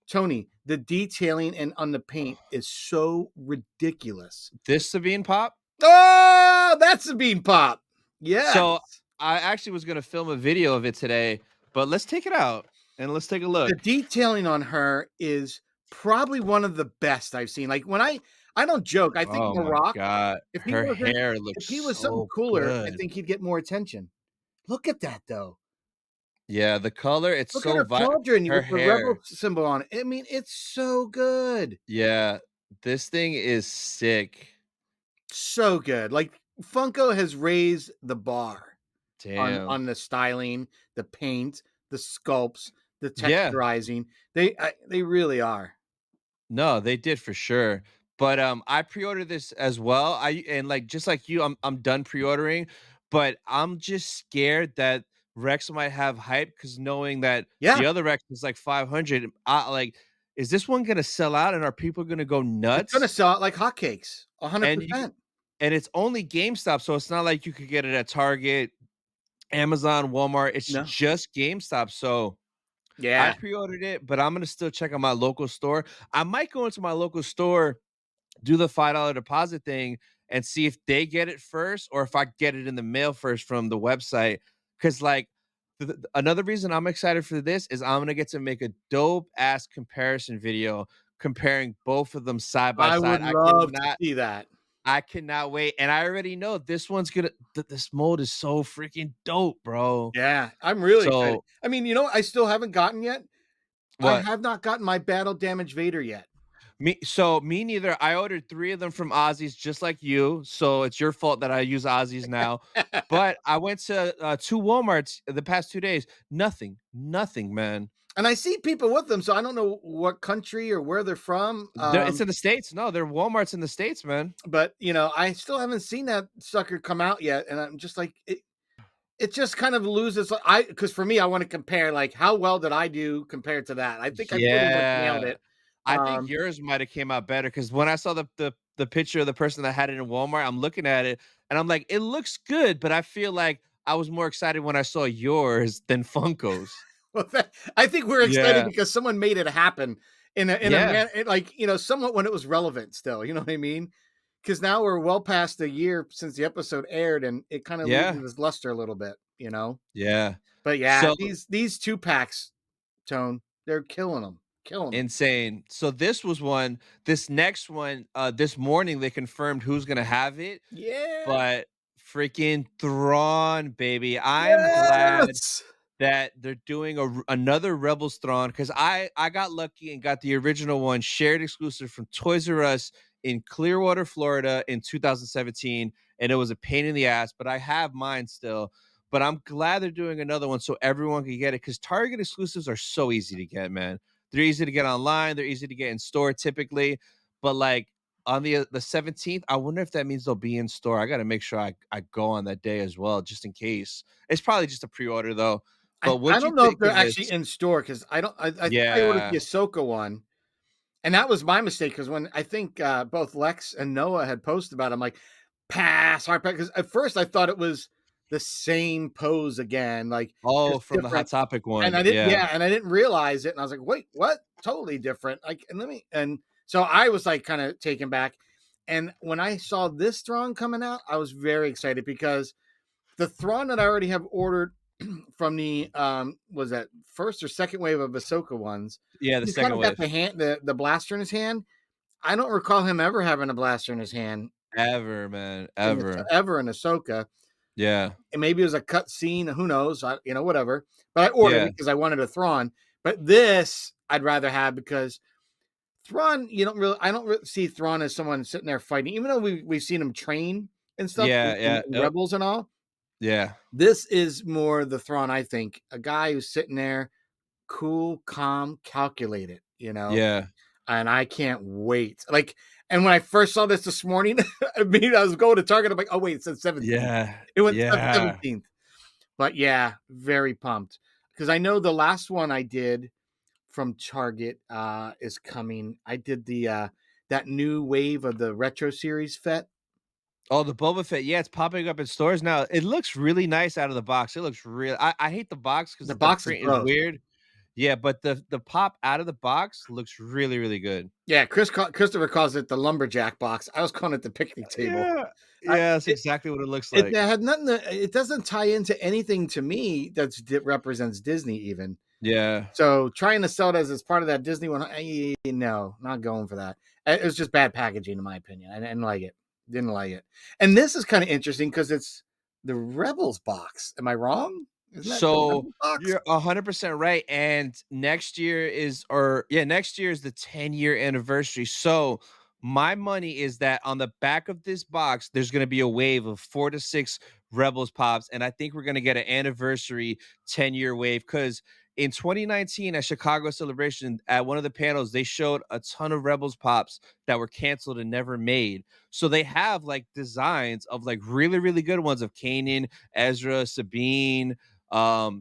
Tony, the detailing and on the paint is so ridiculous. this Sabine Pop. Oh, that's Sabine pop. Yes. So, I actually was gonna film a video of it today, but let's take it out and let's take a The look. detailing on her is probably one of the best I've seen. Like, when I don't joke, I think Oh The my Rock, god, if he her wasn't hair if looks he was something so cooler, I good. think he'd get more attention. Look at that, though. Yeah, the color, it's Look at so her vi pauldron her with the rebel hair. symbol on it. I mean, it's so good. Yeah, this thing is sick. So good. Like, Funko has raised the bar Damn. on the styling, the paint, the sculpts, the Yeah. texturizing. They really are. No, they did for sure. But, I pre-ordered this as well. I and, like, just like you, I'm done pre-ordering, but I'm just scared that Rex might have hype because knowing that Yeah, the other Rex is, like, 500, like, is this one gonna sell out and are people gonna go it's gonna nuts? sell out like hotcakes, And you c 100%. and it's only GameStop, so it's not like you could get it at Target, Amazon, Walmart. It's No. just GameStop, so I Yeah. pre-ordered it, but I'm gonna still check out my local store. I might go into my local store, do the $5 deposit thing, and see if they get it first or if I get it in the mail first from the website. Cause like another reason I'm excited for this is I'm gonna get to make a dope ass comparison video comparing both of them side by I side. would love to see that. I cannot wait. And I already know this one's gonna this mold is so freaking dope, bro. Yeah, I'm really excited. So I mean, you know what I still haven't gotten yet? I what? have not gotten my battle damage Vader yet. Me neither. I ordered 3 of them from Ozzy's just like you, so it's your fault that I use Ozzy's now. But I went to, 2 Walmarts the past 2 days. Nothing, man. And I see people with them, so I don't know what country or where they're from. It's in the States. No, they're Walmarts in the States, man. But I still haven't seen that sucker come out yet, and I'm just like, it just kind of loses. I because for me, I want to compare like how well did I do compared to that. I think I pretty much nailed Yeah. it. I think Um, yours might have came out better because when I saw the picture of the person that had it in Walmart, I'm looking at it and I'm like, "It looks good," but I feel like I was more excited when I saw yours than Funko's. well, I think we're excited Yeah. because someone made it happen in a Yeah. man like somewhat when it was relevant still. You know what I mean? Because now we're well past a year since the episode aired, and it kind of Yeah. loses its luster a little bit. Yeah. But yeah, So these 2 packs, Tone, they're killing them, killing them. insane. So this next one, this morning they confirmed who's gonna have it, Yeah. but freaking Thrawn, baby. I am glad Yes. that they're doing another Rebels Thrawn because I got lucky and got the original one shared exclusive from Toys R Us in Clearwater, Florida in 2017, and it was a pain in the ass, but I have mine still. But I'm glad they're doing another one so everyone can get it because Target exclusives are so easy to get, man. They're easy to get online, they're easy to get in store typically, but like on the 17th, I wonder if that means they'll be in store. I got to make sure I go on that day as well, just in case. It's probably just a pre-order though. I But I what'd you don't know if think they're of actually this? in store because I think I ordered the Yeah. Ahsoka one, and that was my mistake because when I think, both Lex and Noah had posted about it, I'm like, "Pass, hard pass," 'cause at first I thought it was the same pose again, like, Oh, just from the Hot different, Topic and one. Yeah. I didn't realize it, and I was like, "Wait, what? Totally different." Like, and let me and so I was, like, kinda taken back, and when I saw this Thrawn coming out, I was very excited because the Thrawn that I already have ordered from the was that first or second wave of Ahsoka ones, Yeah, the he's kind second of got wave. the blaster in his hand. I don't recall him ever having a blaster in his hand Ever, man. Ever. ever in Ahsoka. Yeah. And maybe it was a cut scene, who knows? Whatever. But I ordered Yeah. it because I wanted a Thrawn. But this I'd rather have because Thrawn, I don't really see Thrawn as someone sitting there fighting, even though we've seen him train and stuff Yeah, yeah. in Yep. Rebels and all. Yeah. This is more the Thrawn, I think, a guy who's sitting there cool, calm, calculated. Yeah. and I can't wait. Like, and when I first saw this morning, I mean, I was going to Target. I'm like, oh wait, it says 17th. Yeah. It went to Yeah. 17th. But yeah, very pumped because I know the last one I did from Target is coming. I did the that new wave of the retro series Fett. Oh, the Boba Fett, yeah, it's popping up in stores now. It looks really nice out of the box. It looks real I hate the box The because the box is print is gross. weird. Yeah, but the pop out of the box looks really, really good. Yeah, Christopher calls it the lumberjack box. I was calling it the picnic table. Yeah. I, Yeah, that's exactly what it looks it like. had nothing to, it doesn't tie into anything to me that represents Disney even. Yeah. So trying to sell it as part of that Disney one, no, not going for that. It was just bad packaging, in my opinion. I didn't like it. Didn't like it. And this is kind of interesting because it's the Rebels box. Am I wrong? Isn't that the So, Rebels box? you're 100% right, and next year is or yeah, next year is the 10-year anniversary, so my money is that on the back of this box, there's gonna be a wave of 4 to 6 Rebels pops, and I think we're gonna get an anniversary 10-year wave. Because in 2019 at Chicago Celebration, at one of the panels, they showed a ton of Rebels pops that were canceled and never made, so they have, like, designs of, like, really, really good ones of Kanan, Ezra, Sabine,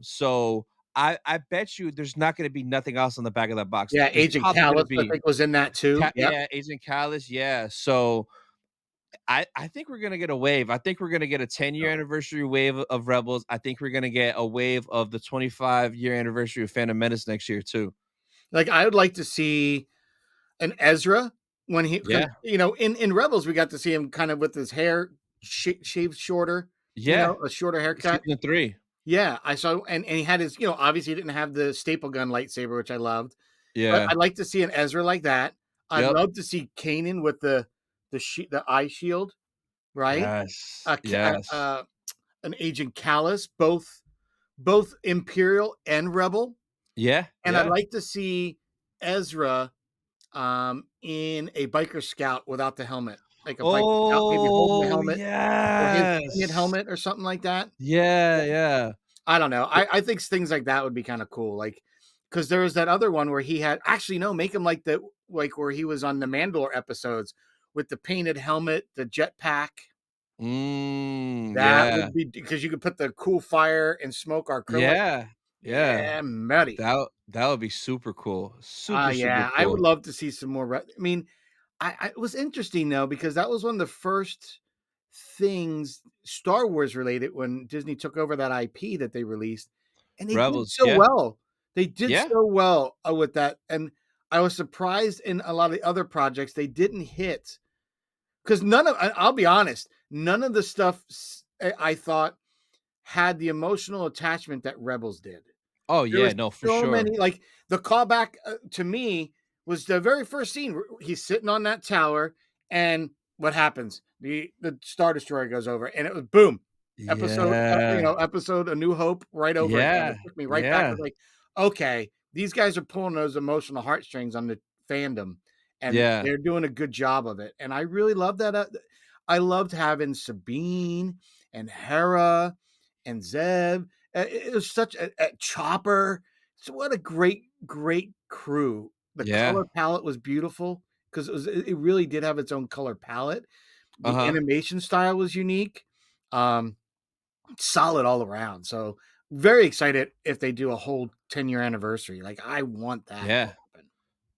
so I bet you there's not gonna be nothing else on the back of that box. Yeah, There's Agent probably gonna Callus, I be think, was in that too. Yep. Yeah, Agent Callus, yeah. So I think we're gonna get a wave. I think we're gonna get a 10-year anniversary wave of Rebels. I think we're gonna get a wave of the 25-year anniversary of Phantom Menace next year too. Like I would like to see an Ezra when he because Yeah, in Rebels we got to see him kind of with his hair shaved shorter, yeah. a shorter haircut. Season 3. Yeah, I saw, and he had his, obviously he didn't have the staple gun lightsaber, which I loved. But Yeah. I'd like to see an Ezra like that. I'd Yep. love to see Kanan with the eye shield, right? Yes. Uh, K- uh, Yes. uh, an Agent Callus, both Imperial and Rebel, Yeah, and I'd yeah. like to see Ezra in a biker scout without the helmet, like a biker scout, maybe holding the Oh, helmet or his painted yes. helmet or something like that. Yeah, yeah. I don't know. I think things like that would be kind of cool. Like, because there was that other one where he had actually no, make him like where he was on the Mandalore episodes with the painted helmet, the jetpack. That Yeah. would be because you could put the cool fire and smoke acrylic. Yeah. Yeah. Yeah, Muddy. That would be super cool. Super, super Yeah, I would cool. love to see some more. I mean, it was interesting though because that was one of the first things Star Wars related when Disney took over that IP that they released, and they did Rebels, so yeah. well. They did Yeah. so well with that, and I was surprised in a lot of the other projects they didn't hit because none of. I'll be honest, none of the stuff I thought had the emotional attachment that Rebels did. Oh, There yeah, was no, for so sure. many like, the callback, to me was the very first scene where he's sitting on that tower, and what happens? The Star Destroyer goes over, and it was boom, Yeah. episode A New Hope right over again. Yeah. It took me right back. I Yeah. was like, "Okay, these guys are pulling those emotional heartstrings on the fandom, and Yeah. they're doing a good job of it." And I really love that, I loved having Sabine and Hera and Zeb. It was such a Chopper. So what a great crew. The Yeah. color palette was beautiful because it really did have its own color palette. The Uh-huh. animation style was unique. Um, Solid all around. So very excited if they do a whole 10-year anniversary. Like I want that to Yeah. happen.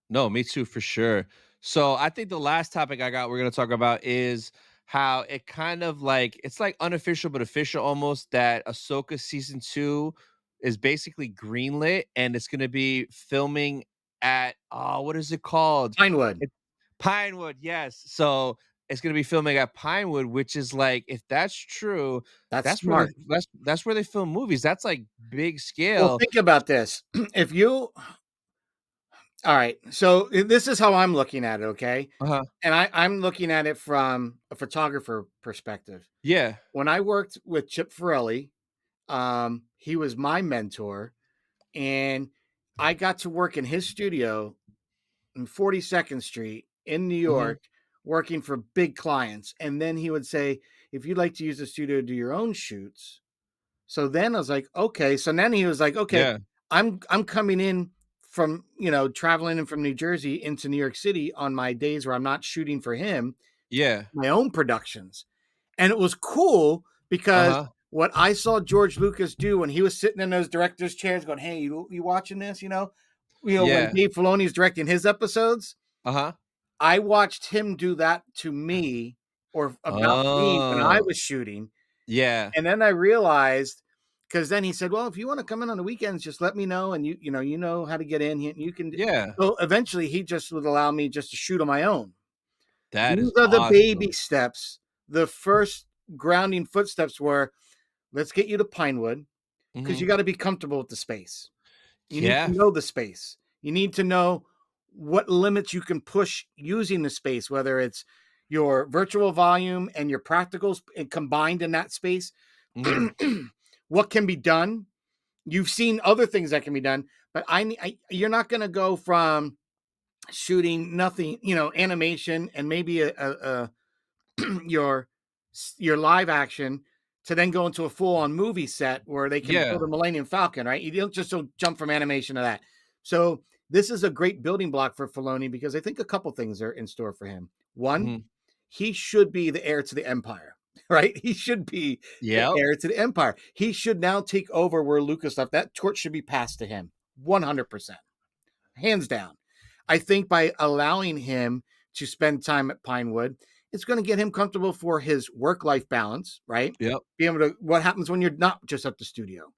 No, me too, for sure. So I think the last topic I got we're gonna talk about is how it kind of like it's like unofficial but official almost that Ahsoka season 2 is basically greenlit and it's gonna be filming at what is it called? Pinewood. It, Pinewood, yes. So it's gonna be filming at Pinewood, which is like if that's true, That's smart. that's where they film movies. That's like big Well, scale. think about this. If you All right, so this is how I'm looking at it, okay? Uh-huh. And I'm looking at it from a photographer perspective. Yeah. When I worked with Chip Farelli, he was my mentor, and I got to work in his studio in 42nd Street in New Mhm. York, working for big clients. And then he would say, if you'd like to use the studio to do your own shoots. So then I was like, okay. So then he was like, okay, Yeah. I'm coming in from, traveling in from New Jersey into New York City on my days where I'm not shooting for him, Yeah. my own productions. And it was cool because Uh-huh. what I saw George Lucas do when he was sitting in those directors' chairs going, "Hey, you watching this?" When Yeah. Dave Filoni's directing his episodes, Uh-huh. I watched him do that to me or about me when I Oh. was shooting. Yeah. And then I realized, because then he said, "Well, if you want to come in on the weekends, just let me know, and you know how to get in. You can." Yeah. So eventually, he just would allow me just to shoot on my own. That These is are the awesome. baby steps. The first grounding footsteps were, let's get you to Pinewood because you Mhm. got to be comfortable with the space. You need Yeah. to know the space. You need to know what limits you can push using the space, whether it's your virtual volume and your practicals combined in that space. Mhm. What can be done? You've seen other things that can be done, but you're not going to go from shooting nothing, animation and maybe a your your live action to then go into a full on movie set where they can build Yeah. a Millennium Falcon, right? You don't jump from animation to that. So this is a great building block for Filoni because I think a couple things are in store for him. One, Mhm. he should be the heir to the empire, right? He should be the Yep. heir to the empire. He should now take over where Lucas left. That torch should be passed to him, 100%, hands down. I think by allowing him to spend time at Pinewood, it's going to get him comfortable for his work life balance, right? Yep. Be able to, what happens when you're not just at the studio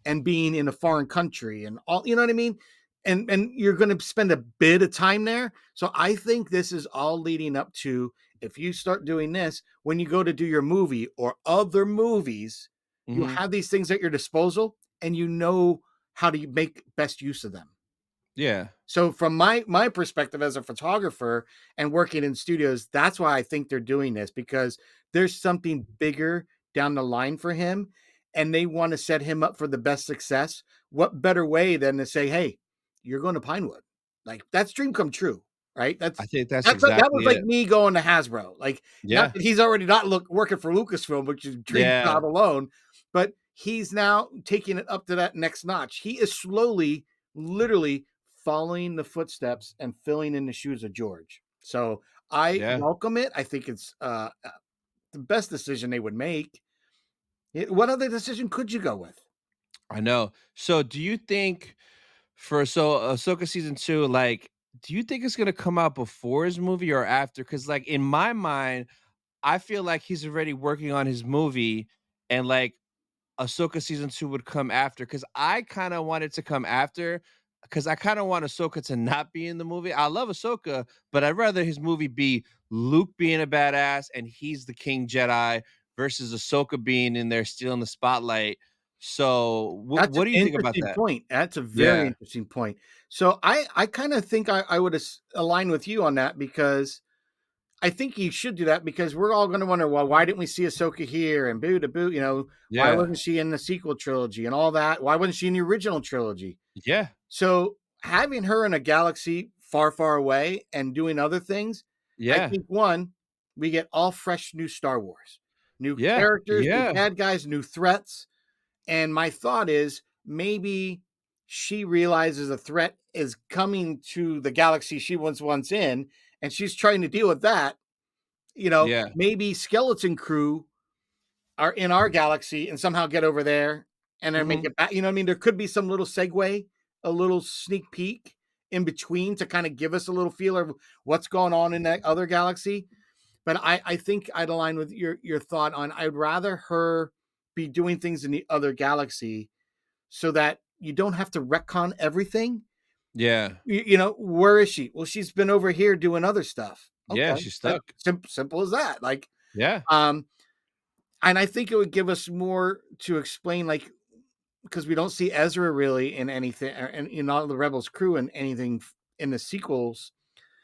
and being in a foreign country and all, you know what I mean? And you're going to spend a bit of time there. So I think this is all leading up to, if you start doing this, when you go to do your movie or other movies, you Mhm. have these things at your disposal and you know how to make best use of them. Yeah. So from my perspective as a photographer and working in studios, that's why I think they're doing this, because there's something bigger down the line for him and they want to set him up for the best success. What better way than to say, "Hey, you're going to Pinewood." Like, that's dream come true, right? I think that's That was exactly like it. me going to Hasbro. Like, not Yeah. that he's already not working for Lucasfilm, which is a dream Yeah. job alone, but he's now taking it up to that next notch. He is slowly, literally following the footsteps and filling in the shoes of George. So I Yeah. welcome it. I think it's the best decision they would make. What other decision could you go with? I know. So do you think Ahsoka season 2, like, do you think it's gonna come out before his movie or after? Because, like, in my mind, I feel like he's already working on his movie and, like, Ahsoka season 2 would come after. Because I kinda want it to come after, because I kinda want Ahsoka to not be in the movie. I love Ahsoka, but I'd rather his movie be Luke being a badass and he's the King Jedi versus Ahsoka being in there stealing the spotlight. So, That's an what do you think about interesting that? point. That's a very Yeah. interesting point. So I kind of think I would align with you on that, because I think you should do that, because we're all going to wonder, well, why didn't we see Ahsoka here and boo to boo? Why Yeah. wasn't she in the sequel trilogy and all that? Why wasn't she in the original trilogy? Yeah. So having her in a galaxy far, far away and doing other things, I Yeah. think, one, we get all fresh new Star Wars, new Yeah. characters, new Yeah. bad guys, new threats. And my thought is, maybe she realizes a threat is coming to the galaxy she was once in, and she's trying to deal with that. Yeah. Maybe skeleton crew are in our galaxy and somehow get over there and then make Mhm. it back. You know what I mean? There could be some little segue, a little sneak peek in between to kind of give us a little feeler of what's going on in that other galaxy. But I think I'd align with your thought on, I'd rather her be doing things in the other galaxy so that you don't have to retcon everything. Yeah. Where is she? Well, she's been over here doing other stuff. Yeah, Okay, she's that's stuck. simple as that. Like, Yeah. um, and I think it would give us more to explain, like, because we don't see Ezra really in anything, and in all the Rebels crew and anything in the sequels.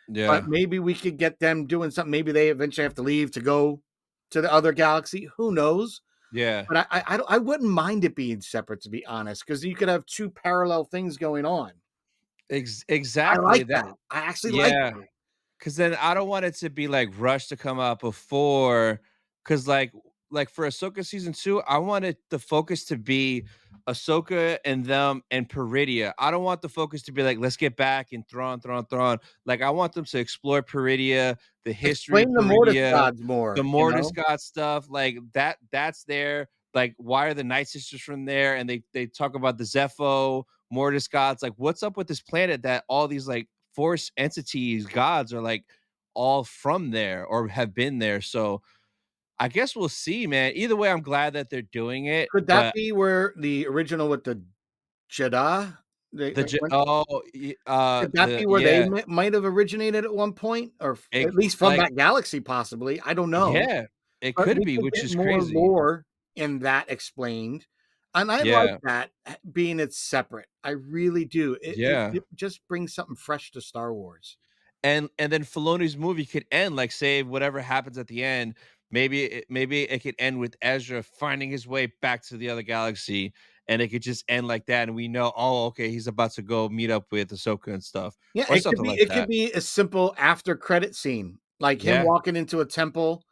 But Yeah. maybe we could get them doing something. Maybe they eventually have to leave to go to the other galaxy. Who knows? Yeah. But I wouldn't mind it being separate, to be honest, because you could have two parallel things going on. I Exactly like that. that. I actually like Yeah. that. 'Cause then I don't want it to be, like, rushed to come out before, 'cause, like, like for Ahsoka season 2, I wanted the focus to be Ahsoka and them and Peridia. I don't want the focus to be like, let's get back and Thrawn. Like I want them to explore Peridia, the history of Explain the Mortis Peridia, gods the more, you Mortis know? God stuff, like that's there. Like, why are the Night Sisters from there? And they talk about the Zepho, Mortis gods. Like, what's up with this planet that all these like force entities, gods are like all from there or have been there? So I guess we'll see, man. Either way, I'm glad that they're doing it, Could that but be where the original with the Jedi, the they J went, oh, could that the be where they yeah, might have originated at one point, or it at least from like that galaxy possibly? I don't know. yeah, it But could we be, could which get is more crazy. lore in that explained, and I like Yeah, that being it's separate. I really do. yeah. It just brings something fresh to Star Wars. And then Filoni's movie could end, like, say whatever happens at the end, maybe it could end with Ezra finding his way back to the other galaxy, and it could just end like that, and we know, "Oh, okay, he's about to go meet up with Ahsoka and stuff," Yeah, or something like it could that. be a simple after credit scene, like him Yeah, walking into a temple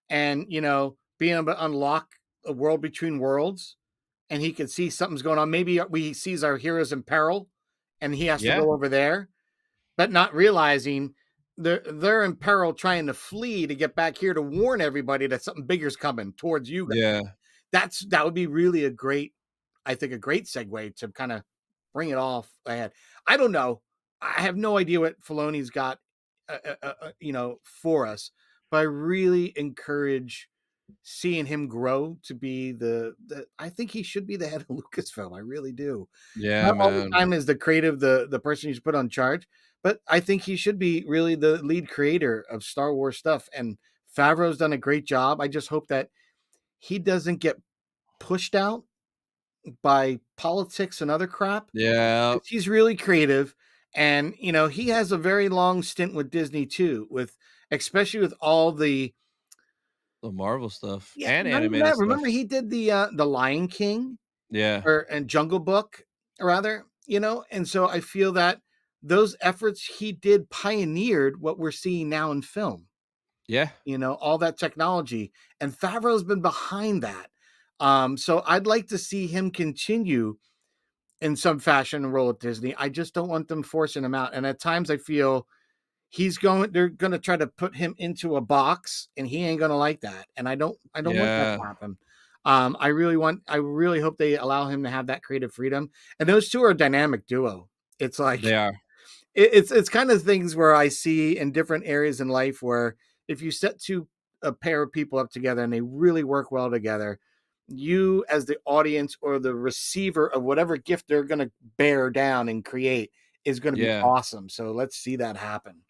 and, being able to unlock a world between worlds, and he could see something's going on. Maybe we sees our heroes in peril, and he has to yeah, go over there, but not realizing they're in peril trying to flee to get back here to warn everybody that something bigger's coming towards you guys. yeah, That would be really a great, I think, a great segue to kind of bring it off ahead. I don't know. I have no idea what Filoni's got, for us, but I really encourage seeing him grow to be the. I think he should be the head of Lucasfilm. I really do. yeah, Not all the man. time is the creative the person you should put on charge, but I think he should be really the lead creator of Star Wars stuff. And Favreau's done a great job. I just hope that he doesn't get pushed out by politics and other crap. Yeah, 'Cause he's really creative, and he has a very long stint with Disney too, with especially with all the, the Marvel stuff yeah, and not even animated that. stuff. Remember he did the Lion King, Yeah, or and Jungle Book rather, and so I feel that those efforts he did pioneered what we're seeing now in film. yeah, All that technology, and Favreau's been behind that. So I'd like to see him continue in some fashion and roll at Disney. I just don't want them forcing him out. And at times I feel they're going to try to put him into a box, and he ain't going to like that. And I don't want that yeah, to happen. I really hope they allow him to have that creative freedom. And those two are a dynamic duo. It's like, they are. it's kind of things where I see in different areas in life where if you set a pair of people up together and they really work well together, you as the audience or the receiver of whatever gift they're going to bear down and create is going to be Yeah. awesome. So let's see that happen.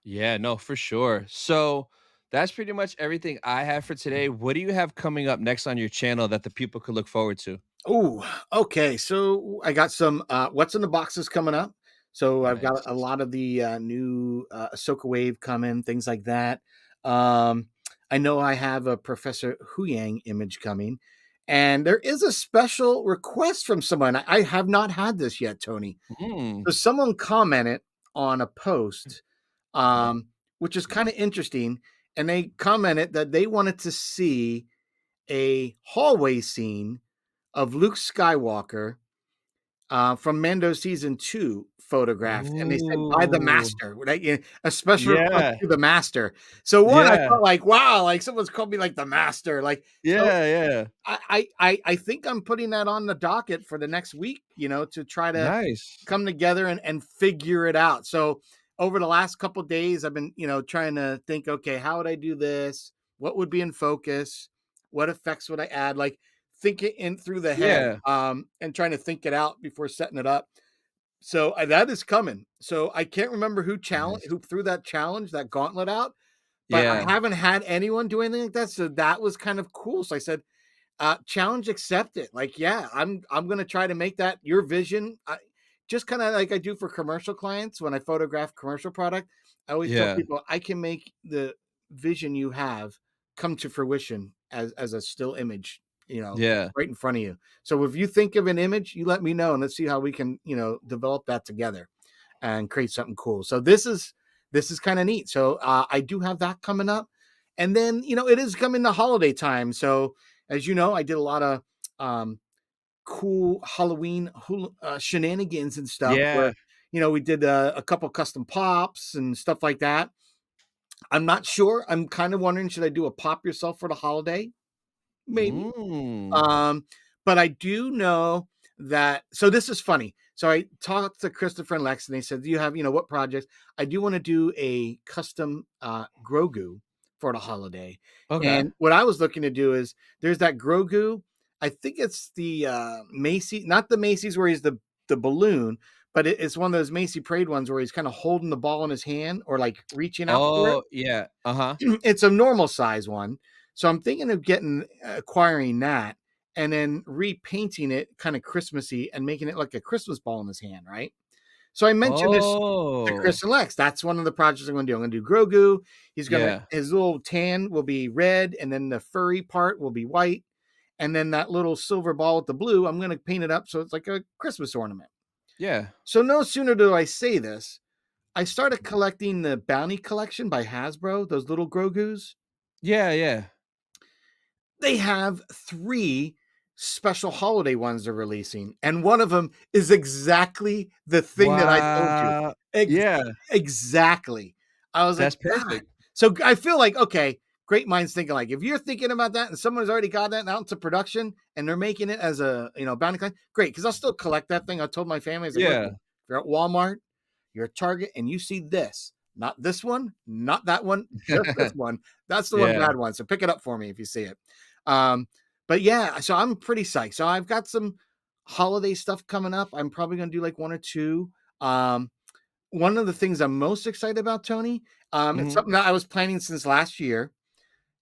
Yeah, no, for sure. So that's pretty much everything I have for today. What do you have coming up next on your channel that the people could look forward to? Oh, okay. So I got some what's in the boxes coming up. So I've got a Nice. lot of the new Ahsoka Wave coming, things like that. Um, I know I have a Professor Huyang image coming, and there is a special request from someone. I have not had this yet, Tony. Mm. So someone commented on a post, which is kind of interesting, and they commented that they wanted to see a hallway scene of Luke Skywalker from Mando season 2 photographed, and they said by the Ooh. master, right? Yeah, a special request Yeah. to the master. So one, I Yeah. felt like, wow, like someone's called me like the master. Like, so Yeah, yeah. I think I'm putting that on the docket for the next week, to try to Nice. come together and figure it out. So over the last couple of days, I've been, trying to think, okay, how would I do this? What would be in focus? What effects would I add? Like think it in through the head, Yeah. and trying to think it out before setting it up. So that is coming. So I can't remember Nice. who threw that challenge, that gauntlet out, but Yeah. I haven't had anyone do anything like that. So that was kind of cool. So I said, challenge accepted. Like, yeah, I'm gonna try to make that your vision. Just kind of like I do for commercial clients when I photograph commercial product. I always tell Yeah. people I can make the vision you have come to fruition as a still image, Yeah. right in front of you. So if you think of an image, you let me know and let's see how we can, develop that together and create something cool. So this is kind of neat. So I do have that coming up. And then, it is coming to holiday time. So, as you know, I did a lot of um, cool Halloween shenanigans and stuff Yeah. where, we did a couple custom pops and stuff like that. I'm not sure. I'm kind of wondering, should I do a pop yourself for the holiday? Maybe. Mm. Um, but I do know that. So this is funny. So I talked to Christopher and Lex, and they said, "Do you have, what projects?" I do want to do a custom Grogu for the holiday. Okay. And what I was looking to do is there's that Grogu. I think it's the Macy, not the Macy's where he's the balloon, but it's one of those Macy Parade ones where he's kind of holding the ball in his hand or like reaching out for it. Oh, yeah. Uh-huh. It's a normal size one. So I'm thinking of acquiring that and then repainting it kind of Christmassy and making it like a Christmas ball in his hand, right? So I mentioned this to Oh. Chris and Lex. That's one of the projects I'm going to do. I'm going to do Grogu. Yeah. His little tan will be red, and then the furry part will be white, and then that little silver ball with the blue, I'm going to paint it up so it's like a Christmas ornament. Yeah. So no sooner do I say this, I started collecting the Bounty Collection by Hasbro, those little Grogus. Yeah, yeah. They have 3 special holiday ones they're releasing, and one of them is exactly the thing that I told you. Wow. Ex Yeah, exactly. I was like, that's "God." perfect. So, I feel like, okay, great minds think alike. If you're thinking about that and someone's already got that out into production and they're making it as a, bounty claim, great, because 'cause I'll still collect that thing. I told my family, I was like, Yeah. "Listen, if you're at Walmart, you're at Target, and you see this, not this one, not that one, just this one, that's the one Yeah. bad one, so pick it up for me if you see it." Um, but yeah, so I'm pretty psyched. So I've got some holiday stuff coming up. I'm probably gonna do like 1 or 2. Um, One of the things I'm most excited about, Tony, it's Mhm. something that I was planning since last year,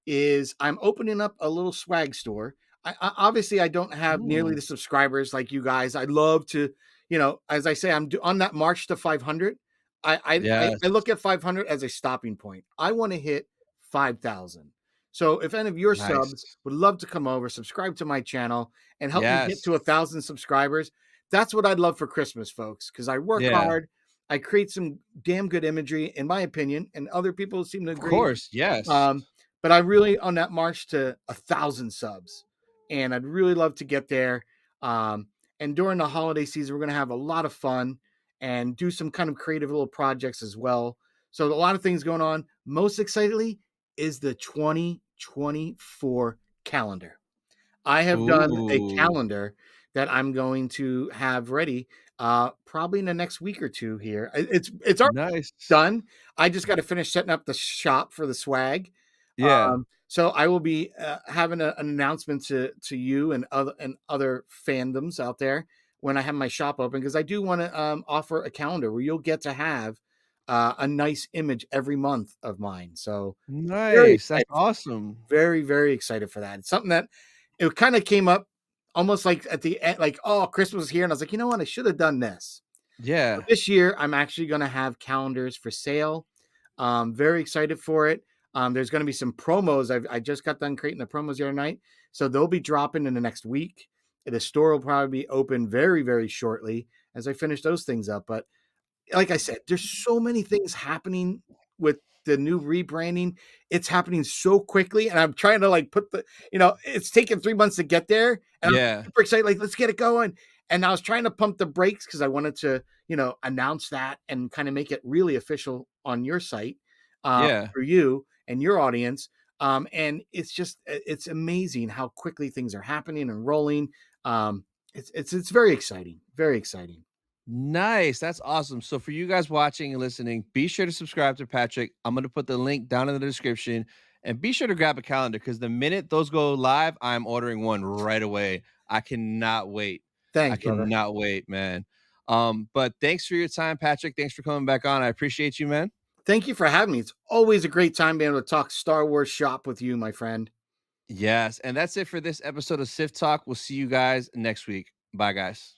is I'm opening up a little swag store. Obviously I don't have nearly Mm. the subscribers like you guys. I'd love to, as I say, on that march to 500. I Yes. look at 500 as a stopping point. I want to hit 5,000. So if any of your subs Nice. would love to come over, subscribe to my channel, and help me get Yes. to 1,000 subscribers, that's what I'd love for Christmas, folks. Because I work Yeah. hard, I create some damn good imagery, in my opinion, and other people seem to Of agree. course, yes. Um, but I really on that march to 1,000 subs, and I'd really love to get there. Um, and during the holiday season, we're going to have a lot of fun and do some kind of creative little projects as well. So a lot of things going on. Most excitedly is the 2024 calendar. I have done a Ooh, calendar that I'm going to have ready probably in the next week or 2 here. It's already nice. done. I just got to finish setting up the shop for the swag. Yeah. So I will be having an announcement to you and other fandoms out there when I have my shop open, because I do want to offer a calendar where you'll get to have a nice image every month of mine. So very Nice, that's excited, awesome. very very excited for that. It's something that it kind of came up almost like at the end, like, oh, Christmas is here, and I was like, you know what, I should have done this. So Yeah. this year, I'm actually going to have calendars for sale. Very excited for it. There's going to be some promos. I just got done creating the promos the other night, so they'll be dropping in the next week. The store will probably be open very, very shortly as I finish those things up. But like I said, there's so many things happening with the new rebranding. It's happening so quickly, and I'm trying to like it's taken 3 months to get there, and I'm Yeah. super excited. Like, let's get it going. And I was trying to pump the brakes because I wanted to, announce that and kind of make it really official on your site Yeah. for you and your audience. And it's amazing how quickly things are happening and rolling. It's very exciting, very exciting. Nice, that's awesome. So for you guys watching and listening, be sure to subscribe to Patrick. I'm gonna put the link down in the description, and be sure to grab a calendar because the minute those go live, I'm ordering one right away. I cannot wait. I Thanks, brother. cannot wait, man. But thanks for your time, Patrick. Thanks for coming back on. I appreciate you, man. Thank you for having me. It's always a great time being able to talk Star Wars shop with you, my friend. Yes, and that's it for this episode of Sith Talk. We'll see you guys next week. Bye, guys.